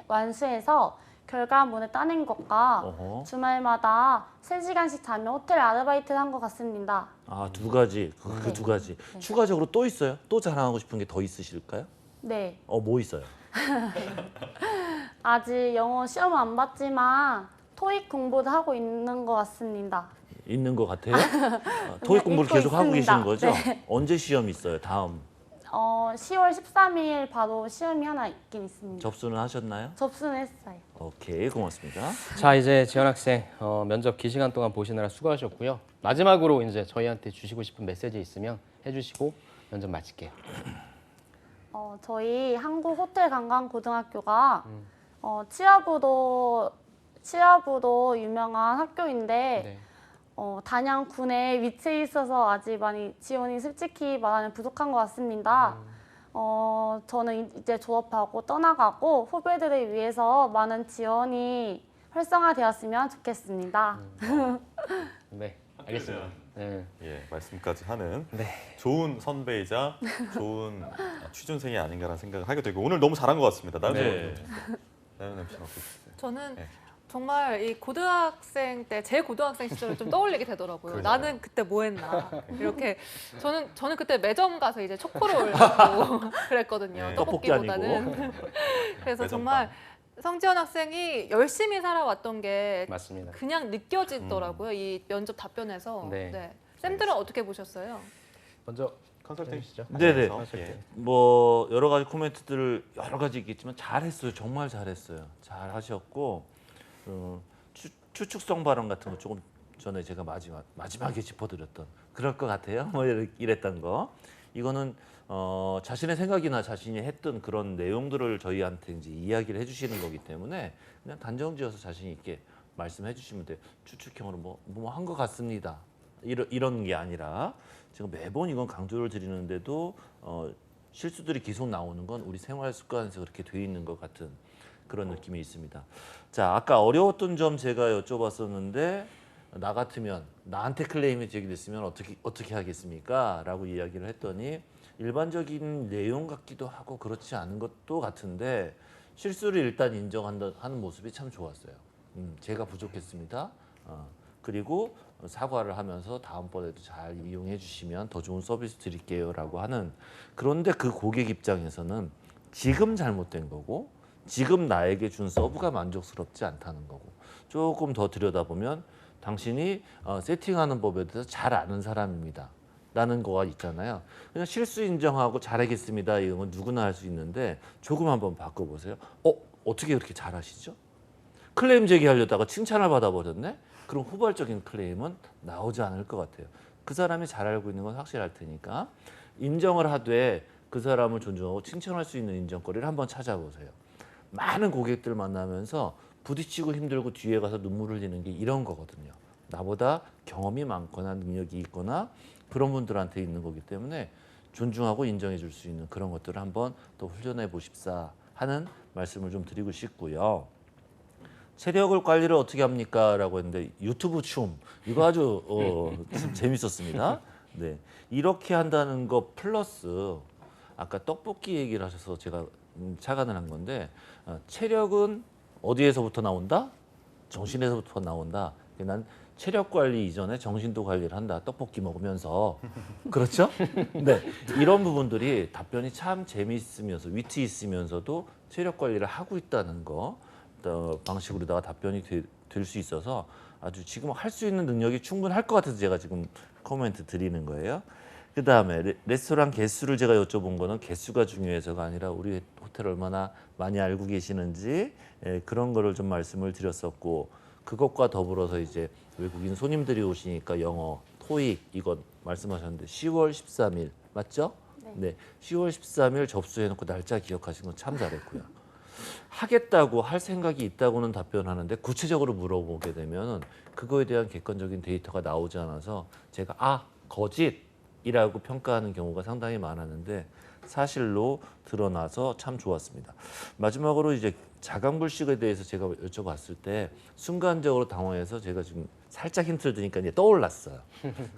완수해서 결과물을 따낸 것과 주말마다 3시간씩 자며 호텔 아르바이트를 한 것 같습니다. 아, 2가지. 그 2가지. 네. 추가적으로 또 있어요? 또 자랑하고 싶은 게 더 있으실까요? 네. 뭐 있어요? 아직 영어 시험은 안 봤지만 토익 공부도 하고 있는 것 같습니다. 있는 것 같아요? 토익 공부를 계속 하고 계시는 거죠? 네. 언제 시험 있어요? 다음 10월 13일 바로 시험이 하나 있긴 있습니다. 접수는 하셨나요? 접수는 했어요. 오케이, 고맙습니다. 자, 이제 지원 학생 면접 긴 시간 동안 보시느라 수고하셨고요. 마지막으로 이제 저희한테 주시고 싶은 메시지 있으면 해주시고 면접 마칠게요. 저희 한국호텔관광고등학교가 취업으로 유명한 학교인데 네. 단양군에 위치해 있어서 아직 많이 지원이 솔직히 말하면 부족한 것 같습니다. 저는 이제 졸업하고 떠나가고 후배들을 위해서 많은 지원이 활성화되었으면 좋겠습니다. 네, 알겠습니다. 네. 예, 말씀까지 하는 네. 좋은 선배이자 좋은 취준생이 아닌가라는 생각을 하게 되고 오늘 너무 잘한 것 같습니다. 나는 MC 맡고 있어요. 저는 네. 정말 이 고등학생 때 제 고등학생 시절을 좀 떠올리게 되더라고요. 나는 그때 뭐 했나 이렇게 저는 그때 매점 가서 이제 초코롤 먹고 그랬거든요. 네. 떡볶이보다는. 그래서 매점빵. 정말 성지원 학생이 열심히 살아왔던 게 맞습니다. 그냥 느껴지더라고요. 이 면접 답변에서. 네. 쌤들은 어떻게 보셨어요? 먼저 컨설팅 해주시죠. 네네. 예. 뭐 여러 가지 코멘트들 여러 가지 있겠지만 잘했어요. 정말 잘했어요. 잘하셨고 추측성 발언 같은 거 조금 전에 제가 마지막에 짚어드렸던 그럴 것 같아요. 뭐 이랬던 거. 이거는 자신의 생각이나 자신이 했던 그런 내용들을 저희한테 이제 이야기를 해주시는 거기 때문에 그냥 단정지어서 자신 있게 말씀해 주시면 돼요. 추측형으로 뭐 한 것 같습니다. 이런 게 아니라 제가 매번 이건 강조를 드리는데도 실수들이 계속 나오는 건 우리 생활 습관에서 그렇게 돼 있는 것 같은 그런 느낌이 있습니다. 자, 아까 어려웠던 점 제가 여쭤봤었는데 나 같으면 나한테 클레임이 제기됐으면 어떻게 하겠습니까? 라고 이야기를 했더니 일반적인 내용 같기도 하고 그렇지 않은 것도 같은데 실수를 일단 인정하는 모습이 참 좋았어요. 제가 부족했습니다. 그리고 사과를 하면서 다음번에도 잘 이용해 주시면 더 좋은 서비스 드릴게요 라고 하는, 그런데 그 고객 입장에서는 지금 잘못된 거고 지금 나에게 준 서브가 만족스럽지 않다는 거고, 조금 더 들여다보면 당신이 세팅하는 법에 대해서 잘 아는 사람입니다 라는 거가 있잖아요. 그냥 실수 인정하고 잘하겠습니다 이런 건 누구나 할 수 있는데 조금 한번 바꿔보세요. 어떻게 그렇게 잘하시죠? 클레임 제기하려다가 칭찬을 받아버렸네? 그럼 후발적인 클레임은 나오지 않을 것 같아요. 그 사람이 잘 알고 있는 건 확실할 테니까 인정을 하되 그 사람을 존중하고 칭찬할 수 있는 인정거리를 한번 찾아보세요. 많은 고객들 만나면서 부딪히고 힘들고 뒤에 가서 눈물 흘리는 게 이런 거거든요. 나보다 경험이 많거나 능력이 있거나 그런 분들한테 있는 거기 때문에 존중하고 인정해 줄 수 있는 그런 것들을 한번 더 훈련해 보십사 하는 말씀을 좀 드리고 싶고요. 체력을 관리를 어떻게 합니까? 라고 했는데 유튜브 춤 이거 아주 재밌었습니다. 네, 이렇게 한다는 거 플러스 아까 떡볶이 얘기를 하셔서 제가 착안을 한 건데 체력은 어디에서부터 나온다? 정신에서부터 나온다. 난 체력 관리 이전에 정신도 관리를 한다. 떡볶이 먹으면서. 그렇죠? 네, 이런 부분들이 답변이 참 재미있으면서 위트 있으면서도 체력 관리를 하고 있다는 거 방식으로다가 답변이 될 수 있어서 아주 지금 할 수 있는 능력이 충분할 것 같아서 제가 지금 코멘트 드리는 거예요. 그 다음에 레스토랑 개수를 제가 여쭤본 거는 개수가 중요해서가 아니라 우리 호텔 얼마나 많이 알고 계시는지 그런 거를 좀 말씀을 드렸었고, 그것과 더불어서 이제 외국인 손님들이 오시니까 영어, 토익 이거 말씀하셨는데 10월 13일 맞죠? 네. 10월 13일 접수해놓고 날짜 기억하신 건 참 잘했고요. 하겠다고 할 생각이 있다고는 답변하는데 구체적으로 물어보게 되면 그거에 대한 객관적인 데이터가 나오지 않아서 제가 거짓이라고 평가하는 경우가 상당히 많았는데 사실로 드러나서 참 좋았습니다. 마지막으로 이제 자강불식에 대해서 제가 여쭤봤을 때 순간적으로 당황해서 제가 지금 살짝 힌트를 드니까 이제 떠올랐어요.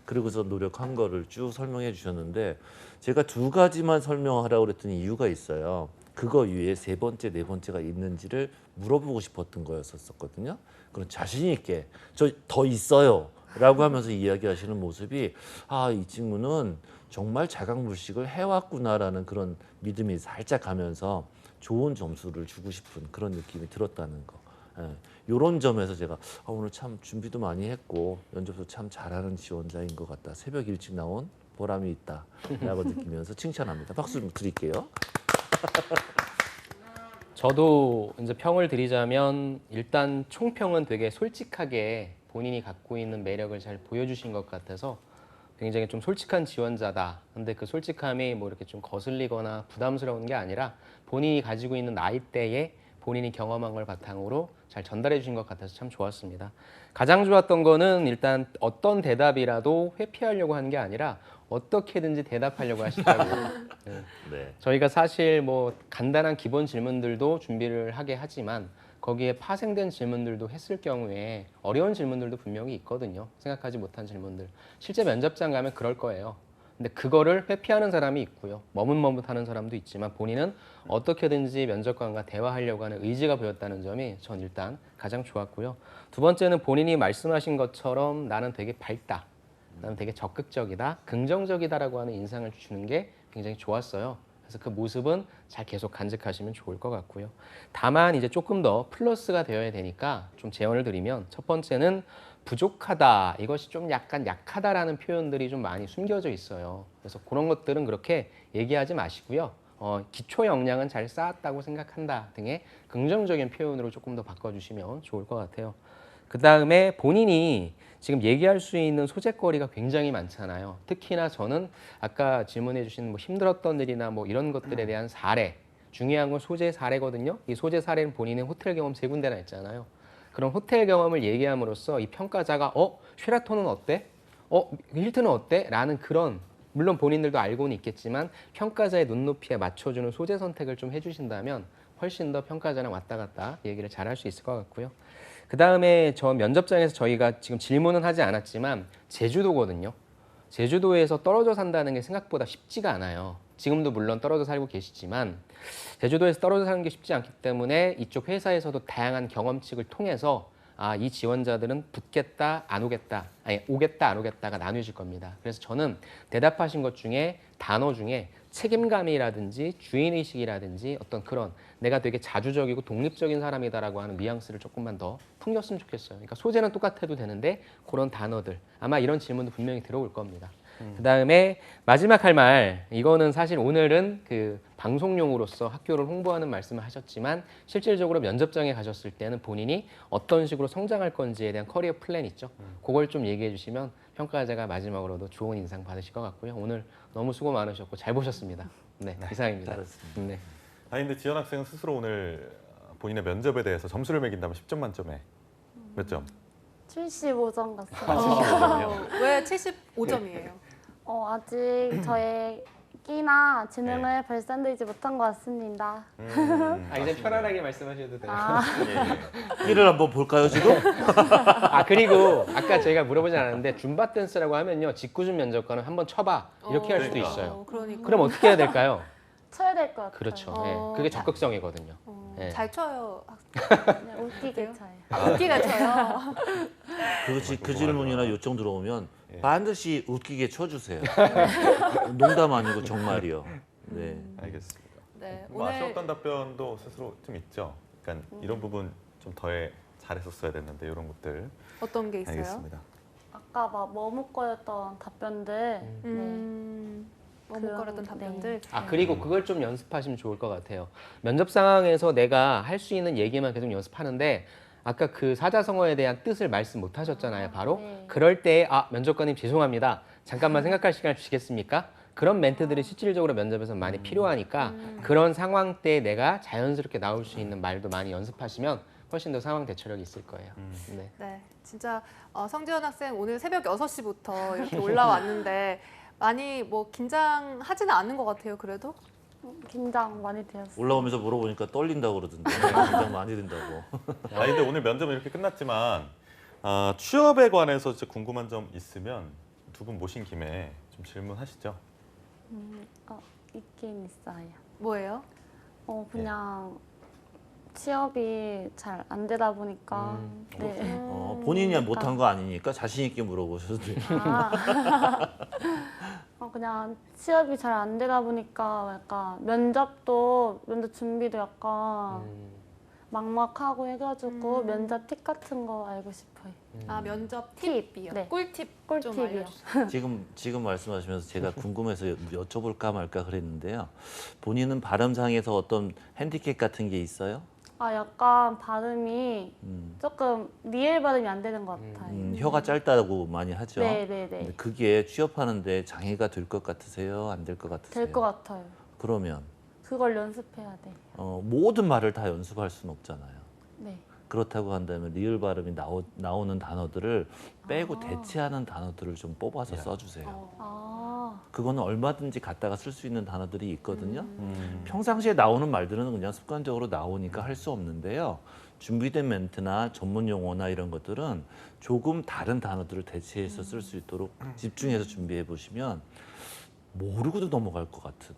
그리고서 노력한 거를 쭉 설명해 주셨는데 제가 두 가지만 설명하라고 그랬더니 이유가 있어요. 그거 위에 세 번째, 네 번째가 있는지를 물어보고 싶었던 거였었거든요. 그럼 자신 있게 저 더 있어요 라고 하면서 이야기하시는 모습이 이 친구는 정말 자강불식을 해왔구나라는 그런 믿음이 살짝 가면서 좋은 점수를 주고 싶은 그런 느낌이 들었다는 거. 이런 점에서 제가 오늘 참 준비도 많이 했고 면접도 참 잘하는 지원자인 것 같다. 새벽 일찍 나온 보람이 있다 라고 느끼면서 칭찬합니다. 박수 좀 드릴게요. 저도 이제 평을 드리자면 일단 총평은 되게 솔직하게 본인이 갖고 있는 매력을 잘 보여주신 것 같아서 굉장히 좀 솔직한 지원자다. 근데 그 솔직함이 뭐 이렇게 좀 거슬리거나 부담스러운 게 아니라 본인이 가지고 있는 나이대에 본인이 경험한 걸 바탕으로 잘 전달해 주신 것 같아서 참 좋았습니다. 가장 좋았던 거는 일단 어떤 대답이라도 회피하려고 한 게 아니라 어떻게든지 대답하려고 하시더라고요. 네. 저희가 사실 뭐 간단한 기본 질문들도 준비를 하게 하지만 거기에 파생된 질문들도 했을 경우에 어려운 질문들도 분명히 있거든요. 생각하지 못한 질문들. 실제 면접장 가면 그럴 거예요. 근데 그거를 회피하는 사람이 있고요. 머뭇머뭇하는 사람도 있지만 본인은 어떻게든지 면접관과 대화하려고 하는 의지가 보였다는 점이 전 일단 가장 좋았고요. 두 번째는 본인이 말씀하신 것처럼 나는 되게 밝다. 나는 되게 적극적이다. 긍정적이다라고 하는 인상을 주는 게 굉장히 좋았어요. 그래서 그 모습은 잘 계속 간직하시면 좋을 것 같고요. 다만 이제 조금 더 플러스가 되어야 되니까 좀 제언을 드리면 첫 번째는 부족하다. 이것이 좀 약간 약하다라는 표현들이 좀 많이 숨겨져 있어요. 그래서 그런 것들은 그렇게 얘기하지 마시고요. 기초 역량은 잘 쌓았다고 생각한다 등의 긍정적인 표현으로 조금 더 바꿔주시면 좋을 것 같아요. 그 다음에 본인이 지금 얘기할 수 있는 소재거리가 굉장히 많잖아요. 특히나 저는 아까 질문해 주신 뭐 힘들었던 일이나 뭐 이런 것들에 대한 사례, 중요한 건 소재 사례거든요. 이 소재 사례는 본인의 호텔 경험 3군데나 있잖아요. 그런 호텔 경험을 얘기함으로써 이 평가자가 쉐라톤은 어때? 힐튼은 어때? 라는 그런 물론 본인들도 알고는 있겠지만 평가자의 눈높이에 맞춰주는 소재 선택을 좀 해주신다면 훨씬 더 평가자랑 왔다 갔다 얘기를 잘 할 수 있을 것 같고요. 그 다음에 저 면접장에서 저희가 지금 질문은 하지 않았지만 제주도거든요. 제주도에서 떨어져 산다는 게 생각보다 쉽지가 않아요. 지금도 물론 떨어져 살고 계시지만 제주도에서 떨어져 사는 게 쉽지 않기 때문에 이쪽 회사에서도 다양한 경험칙을 통해서 이 지원자들은 붙겠다, 안 오겠다, 아니 오겠다, 안 오겠다가 나뉘어질 겁니다. 그래서 저는 대답하신 것 중에 단어 중에 책임감이라든지 주인의식이라든지 어떤 그런 내가 되게 자주적이고 독립적인 사람이다라고 하는 뉘앙스를 조금만 더 풍겼으면 좋겠어요. 그러니까 소재는 똑같아도 되는데 그런 단어들 아마 이런 질문도 분명히 들어올 겁니다. 그다음에 마지막 할 말 이거는 사실 오늘은 그 방송용으로서 학교를 홍보하는 말씀을 하셨지만 실질적으로 면접장에 가셨을 때는 본인이 어떤 식으로 성장할 건지에 대한 커리어 플랜 있죠. 그걸 좀 얘기해 주시면 평가자가 마지막으로도 좋은 인상 받으실 것 같고요. 오늘 너무 수고 많으셨고 잘 보셨습니다. 네, 이상입니다. 잘했습니다. 네. 근데 지연 학생은 스스로 오늘 본인의 면접에 대해서 점수를 매긴다면 10점 만점에 몇 점? 75점 같습니다. 75점이요? 왜 75점이에요? 아직 저의 끼나 지능을 발산되지 못한 것 같습니다. 이제 편안하게 말씀하셔도 돼요. 끼를 한번 볼까요 지금? 그리고 아까 저희가 물어보지 않았는데 줌바 댄스라고 하면요. 직구준 면접관은 한번 쳐봐 이렇게 할 수도 그러니까. 있어요. 그러니까. 그럼 어떻게 해야 될까요? 쳐야 될 것 같아요. 그렇죠. 네, 그게 적극성이거든요. 네. 잘 쳐요. 네, 웃기게 쳐요. 웃기가 쳐요. 그렇지. 그 질문이나 요청 들어오면 반드시 웃기게 쳐주세요. 농담 아니고 정말이요. 네. 알겠습니다. 네, 뭐 아쉬웠던 답변도 스스로 좀 있죠. 그러니까 이런 부분 좀 더 잘했었어야 됐는데 이런 것들. 어떤 게 있어요? 알겠습니다. 아까 막 머뭇거렸던 답변들. 머뭇거렸던 답변들. 그리고 그걸 좀 연습하시면 좋을 것 같아요. 면접 상황에서 내가 할 수 있는 얘기만 계속 연습하는데 아까 그 사자성어에 대한 뜻을 말씀 못 하셨잖아요. 바로 네. 그럴 때 면접관님 죄송합니다. 잠깐만 생각할 시간을 주시겠습니까? 그런 멘트들이 실질적으로 면접에서 많이 필요하니까 그런 상황 때 내가 자연스럽게 나올 수 있는 말도 많이 연습하시면 훨씬 더 상황 대처력이 있을 거예요. 네. 네, 진짜 성지연 학생 오늘 새벽 6시부터 이렇게 올라왔는데 많이 뭐 긴장하지는 않은 것 같아요. 그래도? 긴장 많이 되었어요. 올라오면서 물어보니까 떨린다고 그러던데. 긴장 많이 된다고. 근데 오늘 면접은 이렇게 끝났지만 취업에 관해서 진짜 궁금한 점 있으면 두 분 모신 김에 좀 질문하시죠. 있긴 있어요. 뭐예요? 그냥 취업이 잘 안 되다 보니까 본인이 못한 거 아니니까 자신 있게 물어보셔도 돼요. 그냥 취업이 잘 안 되다 보니까 약간 면접 준비도 약간 막막하고 해가지고 면접 팁 같은 거 알고 싶어요. 면접 팁. 팁이요. 네. 꿀팁 좀 꿀팁이요. 알려주세요. 지금 말씀하시면서 제가 궁금해서 여쭤볼까 말까 그랬는데요. 본인은 발음상에서 어떤 핸디캡 같은 게 있어요? 약간 발음이 조금 리을 발음이 안 되는 것 같아요. 혀가 짧다고 많이 하죠. 네네네. 근데 그게 취업하는데 장애가 될 것 같으세요? 안 될 것 같으세요? 될 것 같아요. 그러면 그걸 연습해야 돼. 모든 말을 다 연습할 수는 없잖아요. 네. 그렇다고 한다면 리을 발음이 나오는 단어들을 빼고 대체하는 단어들을 좀 뽑아서 써주세요. 그거는 얼마든지 갖다가 쓸 수 있는 단어들이 있거든요. 평상시에 나오는 말들은 그냥 습관적으로 나오니까 할 수 없는데요. 준비된 멘트나 전문 용어나 이런 것들은 조금 다른 단어들을 대체해서 쓸 수 있도록 집중해서 준비해 보시면 모르고도 넘어갈 것 같은.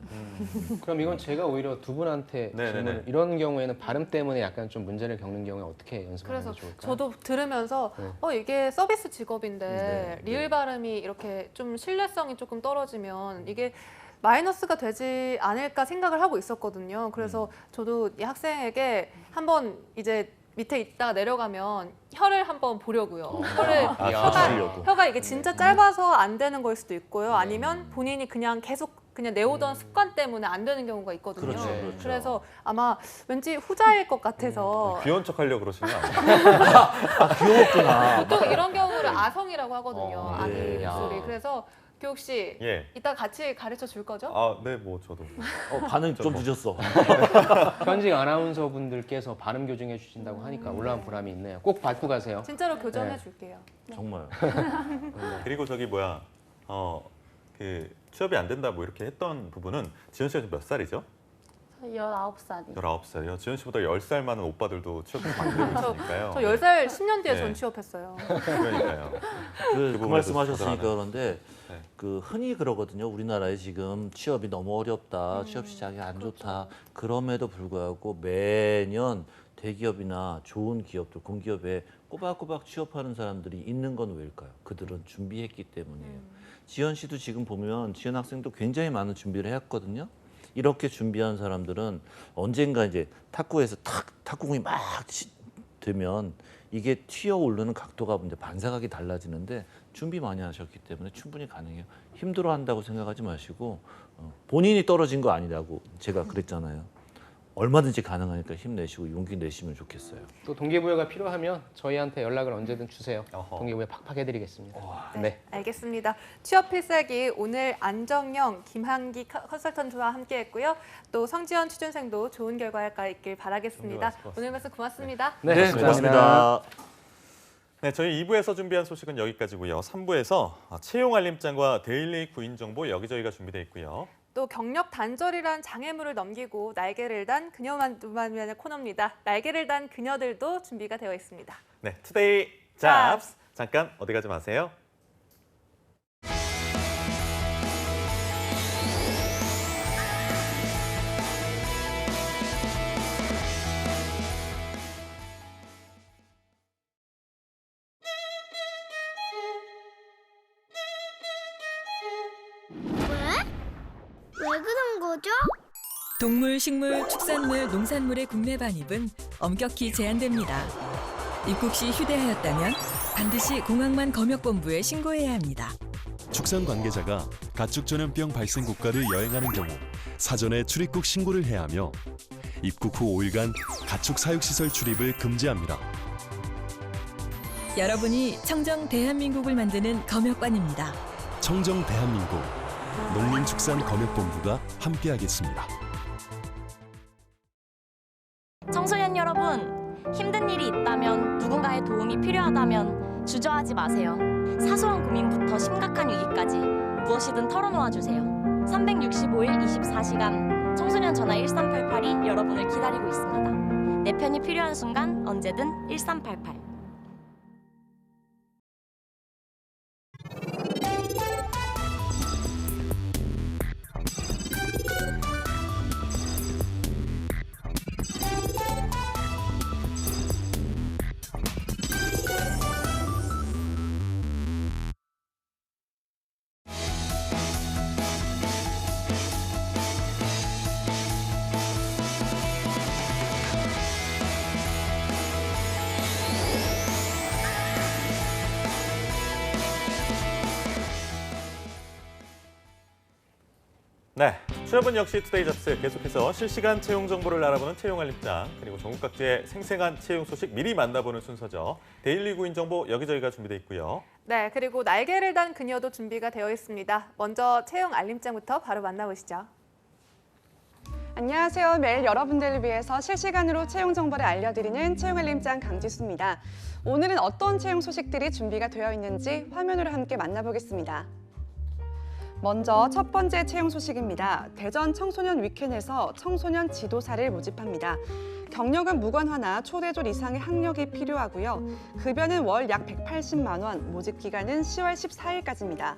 그럼 이건 제가 오히려 두 분한테 질문을 이런 경우에는 발음 때문에 약간 좀 문제를 겪는 경우에 어떻게 연습하는 그래서 게 좋을까요? 저도 들으면서 이게 서비스 직업인데 리을 발음이 이렇게 좀 신뢰성이 조금 떨어지면 이게 마이너스가 되지 않을까 생각을 하고 있었거든요. 그래서 저도 이 학생에게 한번 이제 밑에 있다가 내려가면 혀를 한번 보려고요. 혀가 이게 진짜 짧아서 안 되는 걸 수도 있고요. 아니면 본인이 그냥 계속 그냥 내오던 습관 때문에 안 되는 경우가 있거든요. 그렇죠, 그렇죠. 그래서 아마 왠지 후자일 것 같아서 귀여운 척하려고 그러시는 거 아니에요? 귀여웠구나. 보통 이런 경우를 아성이라고 하거든요. 아기 예. 목소리. 그래서 교육 씨 예. 이따 같이 가르쳐 줄 거죠? 아, 네, 뭐 저도. 반응 좀 늦었어. 현직 아나운서 분들께서 발음 교정해 주신다고 하니까 올라온 보람이 있네요. 꼭 받고 가세요. 진짜로 교정해 네. 줄게요. 정말. 그리고 저기 뭐야, 그 취업이 안 된다 뭐 이렇게 했던 부분은 지현 씨가 지금 몇 살이죠? 저 19살이요. 19살이요. 지현 씨보다 10살 많은 오빠들도 취업 많이 되고 있으니까요. 저 10살 10년 뒤에 네. 전 취업했어요. 그러니까요. 그 부분에서 말씀하셨으니까 저도 그런데 네. 그 흔히 그러거든요. 우리나라에 지금 취업이 너무 어렵다, 취업 시장이 안 좋다. 그럼에도 불구하고 매년 대기업이나 좋은 기업들, 공기업에 꼬박꼬박 취업하는 사람들이 있는 건 왜일까요? 그들은 준비했기 때문이에요. 지현 씨도 지금 보면 지현 학생도 굉장히 많은 준비를 했거든요. 이렇게 준비한 사람들은 언젠가 이제 탁구에서 탁구공이 막 되면 이게 튀어 오르는 각도가 이제 반사각이 달라지는데 준비 많이 하셨기 때문에 충분히 가능해요. 힘들어한다고 생각하지 마시고 본인이 떨어진 거 아니라고 제가 그랬잖아요. 얼마든지 가능하니까 힘내시고 용기 내시면 좋겠어요. 또 동기부여가 필요하면 저희한테 연락을 언제든 주세요. 어허. 동기부여 팍팍 해드리겠습니다. 네. 알겠습니다. 취업 필살기 오늘 안정영, 김한기 컨설턴트와 함께했고요. 또 성지연 취준생도 좋은 결과 있길 바라겠습니다. 오늘 말씀 고맙습니다. 네, 고맙습니다. 네, 저희 2부에서 준비한 소식은 여기까지고요. 3부에서 채용 알림장과 데일리 구인 정보 여기저기가 준비되어 있고요. 또 경력 단절이란 장애물을 넘기고 날개를 단 그녀만의 코너입니다. 날개를 단 그녀들도 준비가 되어 있습니다. 네, 투데이 잡스. 잠깐 어디 가지 마세요. 왜 그런 거죠? 동물, 식물, 축산물, 농산물의 국내 반입은 엄격히 제한됩니다. 입국 시 휴대하였다면 반드시 공항만 검역본부에 신고해야 합니다. 축산 관계자가 가축 전염병 발생 국가를 여행하는 경우 사전에 출입국 신고를 해야 하며 입국 후 5일간 가축 사육시설 출입을 금지합니다. 여러분이 청정 대한민국을 만드는 검역관입니다. 청정 대한민국 농림축산검역본부가 함께하겠습니다. 청소년 여러분, 힘든 일이 있다면 누군가의 도움이 필요하다면 주저하지 마세요. 사소한 고민부터 심각한 위기까지 무엇이든 털어놓아 주세요. 365일 24시간 청소년 전화 1388이 여러분을 기다리고 있습니다. 내 편이 필요한 순간 언제든 1388. 네, 취업은 역시 투데이 잡스 계속해서 실시간 채용 정보를 알아보는 채용 알림장 그리고 전국 각지의 생생한 채용 소식 미리 만나보는 순서죠. 데일리 구인 정보 여기저기가 준비되어 있고요. 네, 그리고 날개를 단 그녀도 준비가 되어 있습니다. 먼저 채용 알림장부터 바로 만나보시죠. 안녕하세요. 매일 여러분들을 위해서 실시간으로 채용 정보를 알려드리는 채용 알림장 강지수입니다. 오늘은 어떤 채용 소식들이 준비가 되어 있는지 화면으로 함께 만나보겠습니다. 먼저 첫 번째 채용 소식입니다. 대전 청소년 위켄에서 청소년 지도사를 모집합니다. 경력은 무관하나 초대졸 이상의 학력이 필요하고요. 급여는 월 약 180만 원, 모집 기간은 10월 14일까지입니다.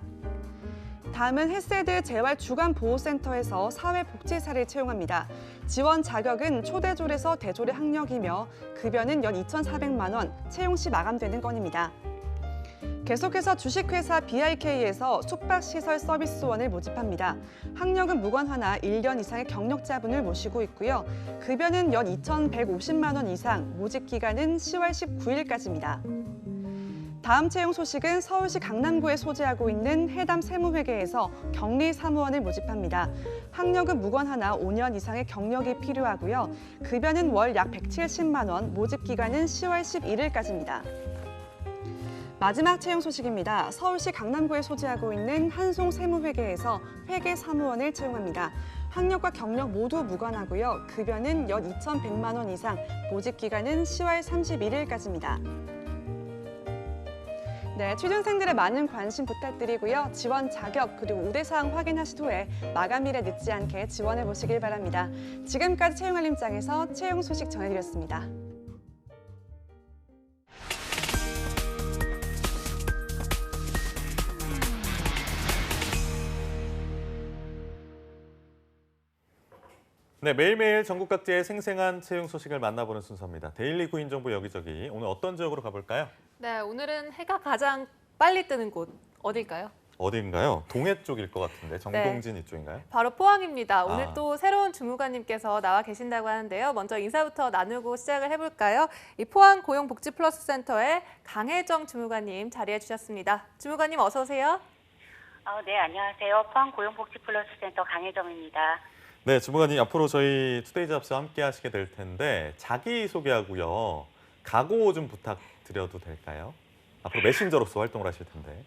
다음은 헬세드 재활주간보호센터에서 사회복지사를 채용합니다. 지원 자격은 초대졸에서 대졸의 학력이며 급여는 연 2,400만 원, 채용 시 마감되는 건입니다. 계속해서 주식회사 BIK에서 숙박시설 서비스원을 모집합니다. 학력은 무관하나 1년 이상의 경력자분을 모시고 있고요. 급여는 연 2,150만 원 이상, 모집 기간은 10월 19일까지입니다. 다음 채용 소식은 서울시 강남구에 소재하고 있는 해담 세무회계에서 격리 사무원을 모집합니다. 학력은 무관하나 5년 이상의 경력이 필요하고요. 급여는 월 약 170만 원, 모집 기간은 10월 11일까지입니다. 마지막 채용 소식입니다. 서울시 강남구에 소재하고 있는 한송 세무회계에서 회계 사무원을 채용합니다. 학력과 경력 모두 무관하고요. 급여는 연 2,100만 원 이상, 모집 기간은 10월 31일까지입니다. 네, 취준생들의 많은 관심 부탁드리고요. 지원 자격 그리고 우대사항 확인하신 후에 마감일에 늦지 않게 지원해 보시길 바랍니다. 지금까지 채용알림장에서 채용 소식 전해드렸습니다. 네, 매일매일 전국 각지의 생생한 채용 소식을 만나보는 순서입니다. 데일리 구인 정보 여기저기. 오늘 어떤 지역으로 가볼까요? 네, 오늘은 해가 가장 빨리 뜨는 곳 어딜까요? 어디인가요? 동해 쪽일 것 같은데, 정동진 이쪽인가요? 바로 포항입니다. 오늘 아. 또 새로운 주무관님께서 나와 계신다고 하는데요. 먼저 인사부터 나누고 시작을 해볼까요? 이 포항 고용복지플러스센터의 강혜정 주무관님 자리해 주셨습니다. 주무관님 어서 오세요. 네, 안녕하세요. 포항 고용복지플러스센터 강혜정입니다. 네, 주무관님 앞으로 저희 투데이 잡스와 함께 하시게 될 텐데 자기소개하고요. 각오 좀 부탁드려도 될까요? 앞으로 메신저로서 활동을 하실 텐데.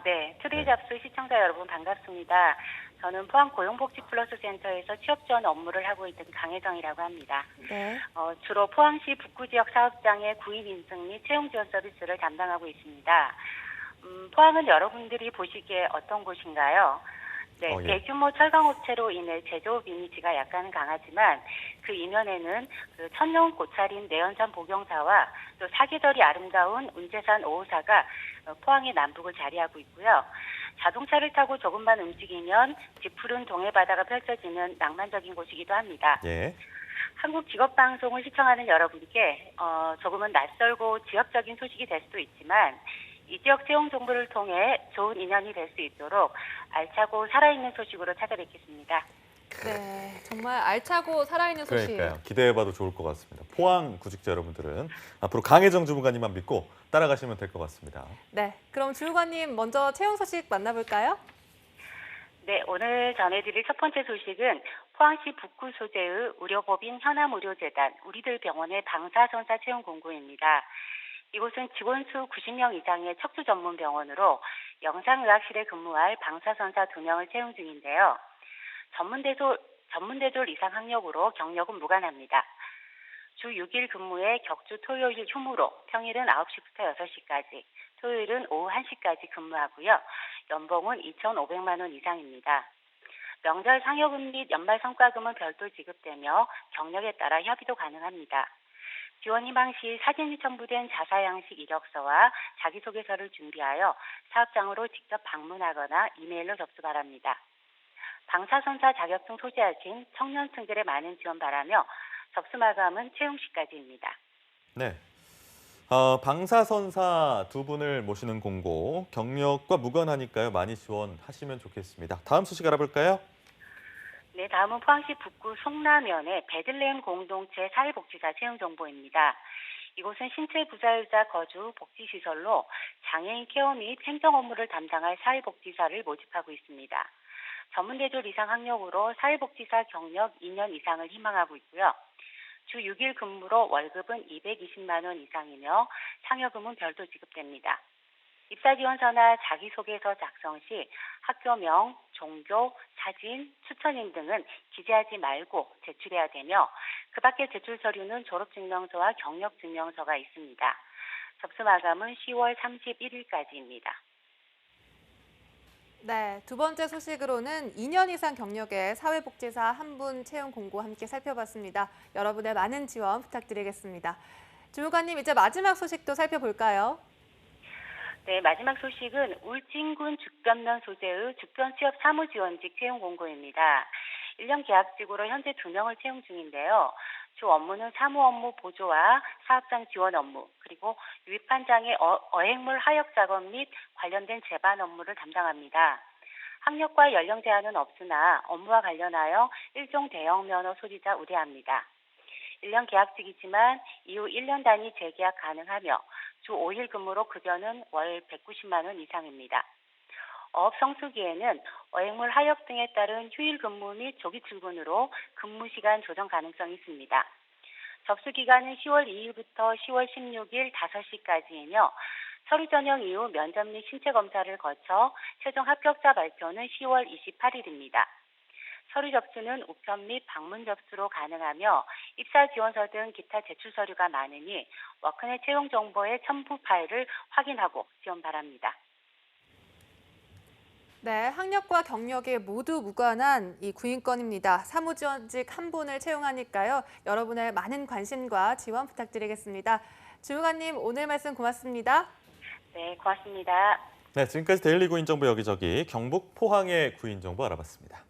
네, 투데이 잡스 시청자 여러분 반갑습니다. 저는 포항 고용복지플러스센터에서 취업 지원 업무를 하고 있는 강혜정이라고 합니다. 네. 주로 포항시 북구 지역 사업장의 구인 인증 및 채용 지원 서비스를 담당하고 있습니다. 포항은 여러분들이 보시기에 어떤 곳인가요? 네, 예. 대규모 철강업체로 인해 제조업 이미지가 약간 강하지만 그 이면에는 그 천년 고찰인 내연산 복용사와 또 사계절이 아름다운 운제산 5호사가 포항의 남북을 자리하고 있고요. 자동차를 타고 조금만 움직이면 짙푸른 동해 바다가 펼쳐지는 낭만적인 곳이기도 합니다. 예. 한국 직업방송을 시청하는 여러분께 조금은 낯설고 지역적인 소식이 될 수도 있지만 이 지역 채용 정보를 통해 좋은 인연이 될 수 있도록 알차고 살아있는 소식으로 찾아뵙겠습니다. 네, 정말 알차고 살아있는 소식. 그러니까요. 기대해봐도 좋을 것 같습니다. 포항 구직자 여러분들은 앞으로 강혜정 주무관님만 믿고 따라가시면 될 것 같습니다. 네, 그럼 주무관님 먼저 채용 소식 만나볼까요? 네, 오늘 전해드릴 첫 번째 소식은 포항시 북구 소재의 의료법인 현암의료재단 우리들 병원의 방사선사 채용 공고입니다. 이곳은 직원 수 90명 이상의 척추 전문 병원으로 영상의학실에 근무할 방사선사 2명을 채용 중인데요. 전문대졸 이상 학력으로 경력은 무관합니다. 주 6일 근무에 격주 토요일 휴무로 평일은 9시부터 6시까지, 토요일은 오후 1시까지 근무하고요. 연봉은 2,500만 원 이상입니다. 명절 상여금 및 연말 성과금은 별도 지급되며 경력에 따라 협의도 가능합니다. 지원 희망 시 사진이 첨부된 자사 양식 이력서와 자기소개서를 준비하여 사업장으로 직접 방문하거나 이메일로 접수 바랍니다. 방사선사 자격증 소지하신 청년층들의 많은 지원 바라며 접수 마감은 채용 시까지입니다. 네. 방사선사 두 분을 모시는 공고, 경력과 무관하니까요. 많이 지원하시면 좋겠습니다. 다음 소식 알아볼까요? 네, 다음은 포항시 북구 송라면의 베들레헴 공동체 사회복지사 채용 정보입니다. 이곳은 신체 부자유자 거주 복지시설로 장애인 케어 및 행정 업무를 담당할 사회복지사를 모집하고 있습니다. 전문대졸 이상 학력으로 사회복지사 경력 2년 이상을 희망하고 있고요. 주 6일 근무로 월급은 220만 원 이상이며 상여금은 별도 지급됩니다. 입사지원서나 자기소개서 작성 시 학교명, 종교, 사진, 추천인 등은 기재하지 말고 제출해야 되며 그 밖에 제출 서류는 졸업증명서와 경력증명서가 있습니다. 접수 마감은 10월 31일까지입니다. 네, 두 번째 소식으로는 2년 이상 경력의 사회복지사 한 분 채용 공고 함께 살펴봤습니다. 여러분의 많은 지원 부탁드리겠습니다. 주무관님, 이제 마지막 소식도 살펴볼까요? 네, 마지막 소식은 울진군 죽변면 소재의 죽변 취업 사무지원직 채용 공고입니다. 1년 계약직으로 현재 2명을 채용 중인데요. 주 업무는 사무 업무 보조와 사업장 지원 업무, 그리고 유입한 장의 어획물 하역 작업 및 관련된 제반 업무를 담당합니다. 학력과 연령 제한은 없으나 업무와 관련하여 일종 대형 면허 소지자 우대합니다. 1년 계약직이지만 이후 1년 단위 재계약 가능하며 주 5일 근무로 급여는 월 190만 원 이상입니다. 어업 성수기에는 어획물 하역 등에 따른 휴일 근무 및 조기 출근으로 근무 시간 조정 가능성이 있습니다. 접수 기간은 10월 2일부터 10월 16일 5시까지이며 서류 전형 이후 면접 및 신체 검사를 거쳐 최종 합격자 발표는 10월 28일입니다. 서류 접수는 우편 및 방문 접수로 가능하며 입사 지원서 등 기타 제출 서류가 많으니 워크넷 채용 정보의 첨부 파일을 확인하고 지원 바랍니다. 네, 학력과 경력이 모두 무관한 이 구인권입니다. 사무지원직 한 분을 채용하니까요. 여러분의 많은 관심과 지원 부탁드리겠습니다. 주무관님, 오늘 말씀 고맙습니다. 네, 고맙습니다. 네, 지금까지 데일리 구인 정보 여기저기 경북 포항의 구인 정보 알아봤습니다.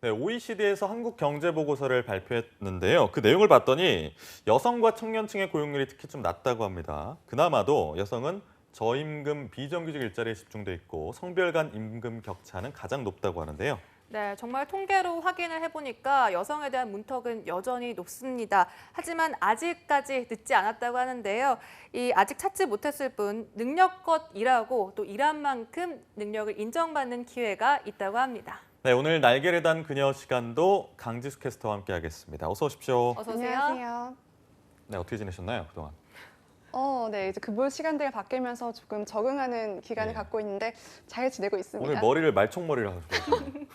네, OECD에서 한국 경제 보고서를 발표했는데요. 그 내용을 봤더니 여성과 청년층의 고용률이 특히 좀 낮다고 합니다. 그나마도 여성은 저임금 비정규직 일자리에 집중돼 있고 성별 간 임금 격차는 가장 높다고 하는데요. 네, 정말 통계로 확인을 해보니까 여성에 대한 문턱은 여전히 높습니다. 하지만 아직까지 늦지 않았다고 하는데요. 이 아직 찾지 못했을 뿐 능력껏 일하고 또 일한 만큼 능력을 인정받는 기회가 있다고 합니다. 네, 오늘 날개를 단 그녀 시간도 강지수 캐스터와 함께하겠습니다. 어서 오십시오. 어서 오세요. 안녕하세요. 네, 어떻게 지내셨나요, 그동안? 네, 이제 근무 시간대가 바뀌면서 조금 적응하는 기간을 갖고 있는데 잘 지내고 있습니다. 오늘 머리를 말총머리를 하셨거든요.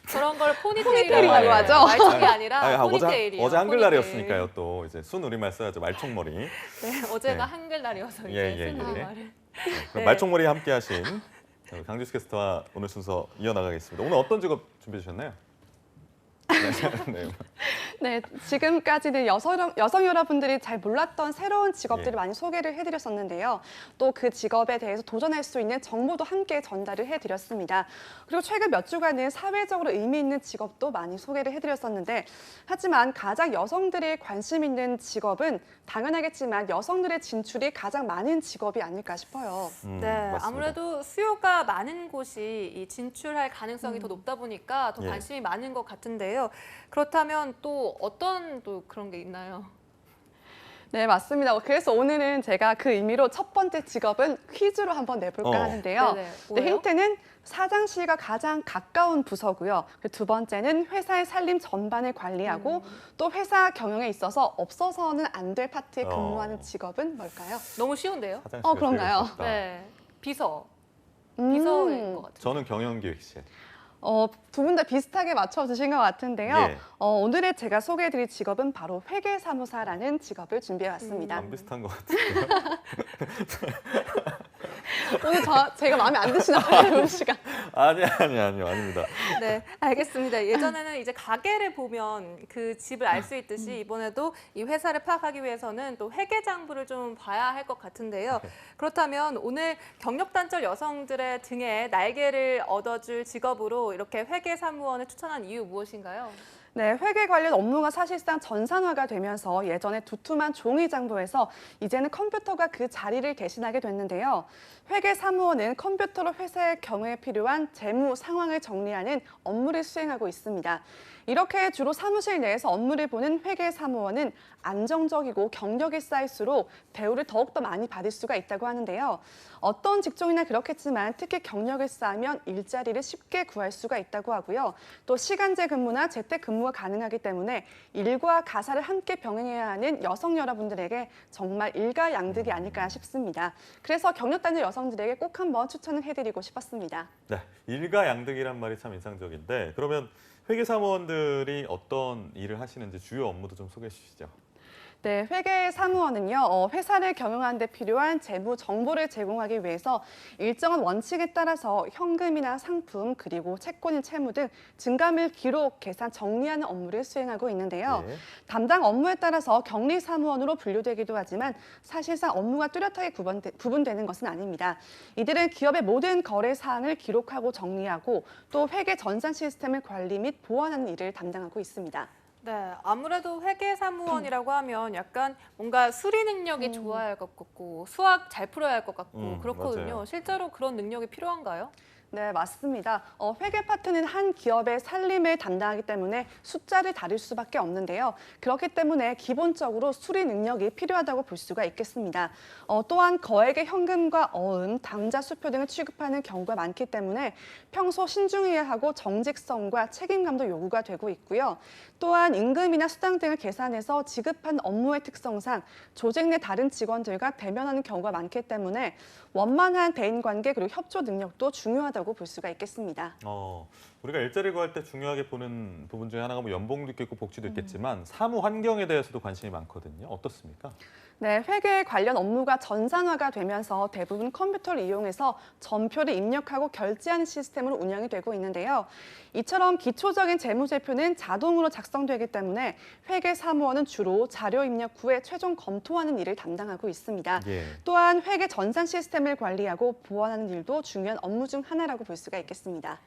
그런 걸 포니테일이라고 하죠. 말총이 아니라 포니테일이요. 어제 한글날이었으니까요. 또 이제 순 우리말 써야죠. 말총머리. 네, 어제가 한글날이어서 이제 순 우리말을. 네, 그럼 말총머리 함께하신 강지수 캐스터와 오늘 순서 이어나가겠습니다. 오늘 어떤 직업 준비해 주셨나요? 네, 지금까지는 여성 여러분들이 잘 몰랐던 새로운 직업들을 많이 소개를 해드렸었는데요. 또 그 직업에 대해서 도전할 수 있는 정보도 함께 전달을 해드렸습니다. 그리고 최근 몇 주간은 사회적으로 의미 있는 직업도 많이 소개를 해드렸었는데 하지만 가장 여성들이 관심 있는 직업은 당연하겠지만 여성들의 진출이 가장 많은 직업이 아닐까 싶어요. 네, 맞습니다. 아무래도 수요가 많은 곳이 이 진출할 가능성이 더 높다 보니까 더 관심이 많은 것 같은데요. 그렇다면 또 어떤 또 그런 게 있나요? 네, 맞습니다. 그래서 오늘은 제가 그 의미로 첫 번째 직업은 퀴즈로 한번 내볼까 하는데요. 네, 힌트는 사장실과 가장 가까운 부서고요. 두 번째는 회사의 살림 전반을 관리하고 또 회사 경영에 있어서 없어서는 안 될 파트에 근무하는 직업은 뭘까요? 너무 쉬운데요? 그런가요? 네, 비서. 비서인 것 같아요. 저는 경영기획실. 두 분 다 비슷하게 맞춰주신 것 같은데요. 오늘의 제가 소개해드릴 직업은 바로 회계사무사라는 직업을 준비해왔습니다. 안 비슷한 것 같은데요. 오늘 제가 마음에 안 드시나 봐요, 시간. 아니요, 아닙니다. 네, 알겠습니다. 예전에는 이제 가게를 보면 그 집을 알 수 있듯이 이번에도 이 회사를 파악하기 위해서는 또 회계장부를 좀 봐야 할 것 같은데요. 그렇다면 오늘 경력단절 여성들의 등에 날개를 얻어줄 직업으로 이렇게 회계사무원을 추천한 이유 무엇인가요? 네, 회계 관련 업무가 사실상 전산화가 되면서 예전에 두툼한 종이 장부에서 이제는 컴퓨터가 그 자리를 대신하게 됐는데요. 회계사무원은 컴퓨터로 회사의 경우에 필요한 재무 상황을 정리하는 업무를 수행하고 있습니다. 이렇게 주로 사무실 내에서 업무를 보는 회계사무원은 안정적이고 경력이 쌓일수록 대우를 더욱더 많이 받을 수가 있다고 하는데요. 어떤 직종이나 그렇겠지만 특히 경력을 쌓으면 일자리를 쉽게 구할 수가 있다고 하고요. 또 시간제 근무나 재택근무가 가능하기 때문에 일과 가사를 함께 병행해야 하는 여성 여러분들에게 정말 일가양득이 아닐까 싶습니다. 그래서 경력단절 여성들에게 꼭 한번 추천을 해드리고 싶었습니다. 네, 일가양득이란 말이 참 인상적인데 그러면 회계사무원들이 어떤 일을 하시는지 주요 업무도 좀 소개해 주시죠. 네, 회계사무원은요, 회사를 경영하는 데 필요한 재무 정보를 제공하기 위해서 일정한 원칙에 따라서 현금이나 상품, 그리고 채권인 채무 등 증감을 기록, 계산, 정리하는 업무를 수행하고 있는데요. 담당 업무에 따라서 격리사무원으로 분류되기도 하지만 사실상 업무가 뚜렷하게 구분되는 것은 아닙니다. 이들은 기업의 모든 거래 사항을 기록하고 정리하고 또 회계 전산 시스템을 관리 및 보완하는 일을 담당하고 있습니다. 네, 아무래도 회계사무원이라고 하면 약간 뭔가 수리 능력이 좋아야 할 것 같고 수학 잘 풀어야 할 것 같고 그렇거든요. 맞아요. 실제로 그런 능력이 필요한가요? 네, 맞습니다. 회계 파트는 한 기업의 살림을 담당하기 때문에 숫자를 다룰 수밖에 없는데요. 그렇기 때문에 기본적으로 수리 능력이 필요하다고 볼 수가 있겠습니다. 또한 거액의 현금과 어음, 당좌 수표 등을 취급하는 경우가 많기 때문에 평소 신중해야 하고 정직성과 책임감도 요구가 되고 있고요. 또한 임금이나 수당 등을 계산해서 지급한 업무의 특성상 조직 내 다른 직원들과 대면하는 경우가 많기 때문에 원만한 대인관계 그리고 협조 능력도 중요하다고 볼 수가 있겠습니다. 우리가 일자리 구할 때 중요하게 보는 부분 중에 하나가 뭐 연봉도 있겠고 복지도 있겠지만 사무 환경에 대해서도 관심이 많거든요. 어떻습니까? 네, 회계 관련 업무가 전산화가 되면서 대부분 컴퓨터를 이용해서 전표를 입력하고 결제하는 시스템으로 운영이 되고 있는데요. 이처럼 기초적인 재무제표는 자동으로 작성되기 때문에 회계사무원은 주로 자료 입력 후에 최종 검토하는 일을 담당하고 있습니다. 또한 회계 전산 시스템을 관리하고 보완하는 일도 중요한 업무 중 하나라고 볼 수가 있겠습니다.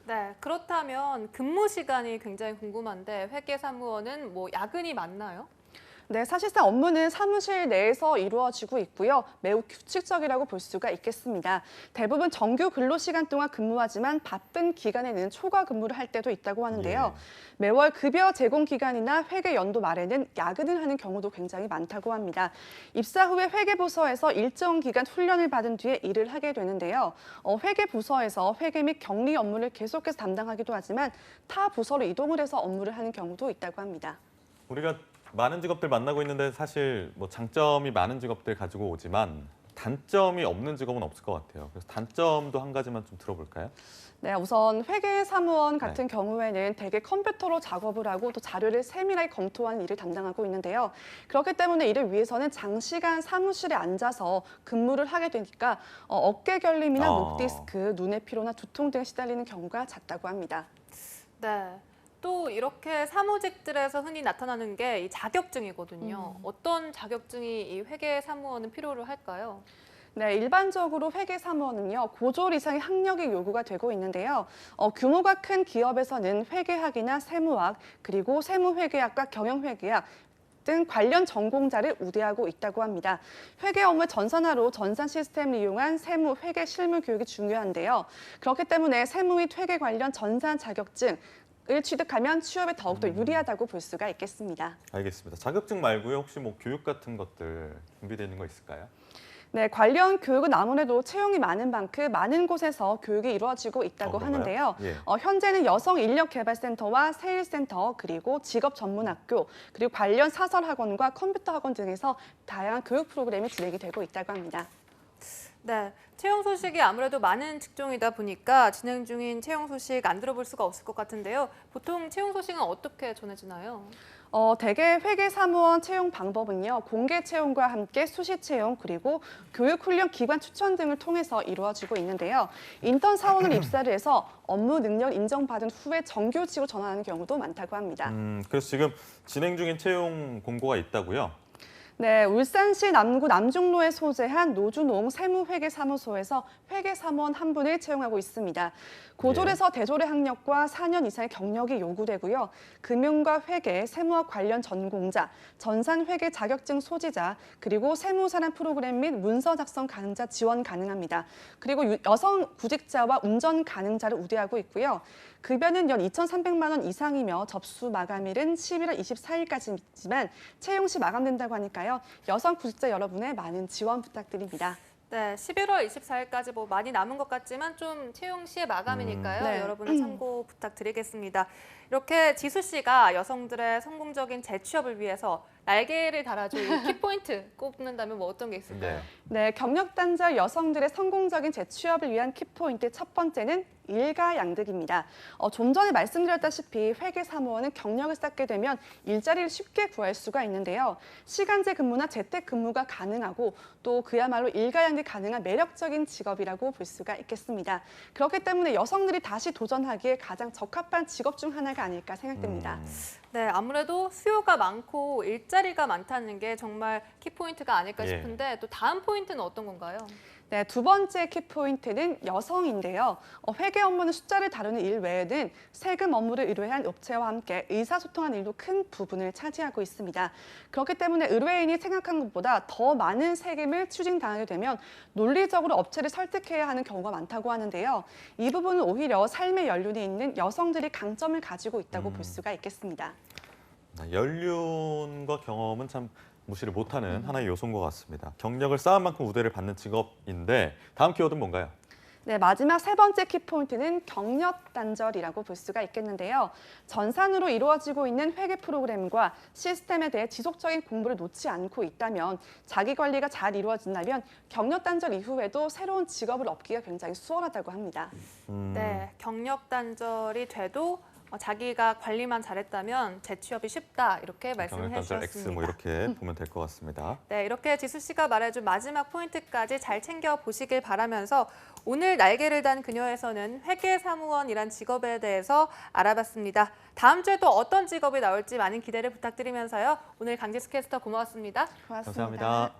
네, 그렇다면 근무 시간이 굉장히 궁금한데 회계사무원은 뭐 야근이 많나요? 네, 사실상 업무는 사무실 내에서 이루어지고 있고요. 매우 규칙적이라고 볼 수가 있겠습니다. 대부분 정규 근로시간 동안 근무하지만 바쁜 기간에는 초과 근무를 할 때도 있다고 하는데요. 매월 급여 제공 기간이나 회계 연도 말에는 야근을 하는 경우도 굉장히 많다고 합니다. 입사 후에 회계부서에서 일정 기간 훈련을 받은 뒤에 일을 하게 되는데요. 회계부서에서 회계 및 격리 업무를 계속해서 담당하기도 하지만 타 부서로 이동을 해서 업무를 하는 경우도 있다고 합니다. 우리가 많은 직업들 만나고 있는데 사실 뭐 장점이 많은 직업들 가지고 오지만 단점이 없는 직업은 없을 것 같아요. 그래서 단점도 한 가지만 좀 들어볼까요? 네, 우선 회계사무원 같은 경우에는 대개 컴퓨터로 작업을 하고 또 자료를 세밀하게 검토하는 일을 담당하고 있는데요. 그렇기 때문에 이를 위해서는 장시간 사무실에 앉아서 근무를 하게 되니까 어깨 결림이나 목 디스크, 눈의 피로나 두통 등에 시달리는 경우가 잦다고 합니다. 네. 또 이렇게 사무직들에서 흔히 나타나는 게 이 자격증이거든요. 어떤 자격증이 이 회계사무원은 필요로 할까요? 네, 일반적으로 회계사무원은요, 고졸 이상의 학력이 요구가 되고 있는데요. 규모가 큰 기업에서는 회계학이나 세무학, 그리고 세무회계학과 경영회계학 등 관련 전공자를 우대하고 있다고 합니다. 회계 업무 전산화로 전산 시스템을 이용한 세무, 회계 실무 교육이 중요한데요. 그렇기 때문에 세무 및 회계 관련 전산 자격증 을 취득하면 취업에 더욱더 유리하다고 볼 수가 있겠습니다. 알겠습니다. 자격증 말고요. 혹시 뭐 교육 같은 것들 준비되어 있는 거 있을까요? 네, 관련 교육은 아무래도 채용이 많은 만큼 많은 곳에서 교육이 이루어지고 있다고 하는데요. 현재는 여성인력개발센터와 세일센터, 그리고 직업전문학교, 그리고 관련 사설학원과 컴퓨터학원 등에서 다양한 교육 프로그램이 진행이 되고 있다고 합니다. 네, 채용 소식이 아무래도 많은 직종이다 보니까 진행 중인 채용 소식 안 들어볼 수가 없을 것 같은데요. 보통 채용 소식은 어떻게 전해지나요? 대개 회계사무원 채용 방법은요, 공개 채용과 함께 수시 채용, 그리고 교육훈련 기관 추천 등을 통해서 이루어지고 있는데요. 인턴 사원을 입사를 해서 업무 능력 인정받은 후에 정규직으로 전환하는 경우도 많다고 합니다. 그래서 지금 진행 중인 채용 공고가 있다고요? 네, 울산시 남구 남중로에 소재한 노주농 세무회계사무소에서 회계사무원 한 분을 채용하고 있습니다. 고졸에서 대졸의 학력과 4년 이상의 경력이 요구되고요. 금융과 회계, 세무학 관련 전공자, 전산회계 자격증 소지자, 그리고 세무사람 프로그램 및 문서 작성 가능자 지원 가능합니다. 그리고 여성 구직자와 운전 가능자를 우대하고 있고요. 급여는 연 2,300만 원 이상이며 접수 마감일은 11월 24일까지지만 채용 시 마감된다고 하니까요. 여성 구직자 여러분의 많은 지원 부탁드립니다. 네, 11월 24일까지 뭐 많이 남은 것 같지만 좀 채용 시의 마감이니까요. 네. 여러분은 참고 부탁드리겠습니다. 이렇게 지수 씨가 여성들의 성공적인 재취업을 위해서 날개를 달아줄 이 키포인트 꼽는다면 뭐 어떤 게 있을까요? 네, 경력 단절 여성들의 성공적인 재취업을 위한 키포인트 첫 번째는 일가양득입니다. 좀 전에 말씀드렸다시피 회계사무원은 경력을 쌓게 되면 일자리를 쉽게 구할 수가 있는데요. 시간제 근무나 재택근무가 가능하고 또 그야말로 일가양득 가능한 매력적인 직업이라고 볼 수가 있겠습니다. 그렇기 때문에 여성들이 다시 도전하기에 가장 적합한 직업 중 하나가 아닐까 생각됩니다. 네, 아무래도 수요가 많고 일자리가 많다는 게 정말 키포인트가 아닐까 싶은데 또 다음 포인트는 어떤 건가요? 네, 두 번째 키포인트는 여성인데요. 회계 업무는 숫자를 다루는 일 외에는 세금 업무를 의뢰한 업체와 함께 의사소통하는 일도 큰 부분을 차지하고 있습니다. 그렇기 때문에 의뢰인이 생각한 것보다 더 많은 세금을 추징당하게 되면 논리적으로 업체를 설득해야 하는 경우가 많다고 하는데요. 이 부분은 오히려 삶의 연륜이 있는 여성들이 강점을 가지고 있다고 볼 수가 있겠습니다. 연륜과 경험은 참 무시를 못하는 하나의 요소인 것 같습니다. 경력을 쌓은 만큼 우대를 받는 직업인데 다음 키워드는 뭔가요? 네, 마지막 세 번째 키포인트는 경력 단절이라고 볼 수가 있겠는데요. 전산으로 이루어지고 있는 회계 프로그램과 시스템에 대해 지속적인 공부를 놓지 않고 있다면 자기 관리가 잘 이루어진다면 경력 단절 이후에도 새로운 직업을 얻기가 굉장히 수월하다고 합니다. 네, 경력 단절이 돼도 자기가 관리만 잘했다면 재취업이 쉽다 이렇게 말씀해 경력단절 X 주셨습니다. 뭐 이렇게 보면 될 것 같습니다. 네, 이렇게 지수 씨가 말해준 마지막 포인트까지 잘 챙겨 보시길 바라면서 오늘 날개를 단 그녀에서는 회계사무원이란 직업에 대해서 알아봤습니다. 다음 주에 또 어떤 직업이 나올지 많은 기대를 부탁드리면서요. 오늘 강지수 캐스터 고마웠습니다. 감사합니다.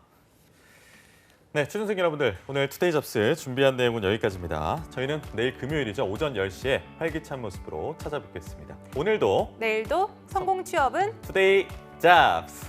네, 취준생 여러분들, 오늘 투데이 잡스 준비한 내용은 여기까지입니다. 저희는 내일 금요일이죠. 오전 10시에 활기찬 모습으로 찾아뵙겠습니다. 오늘도 내일도 성공 취업은 투데이 잡스!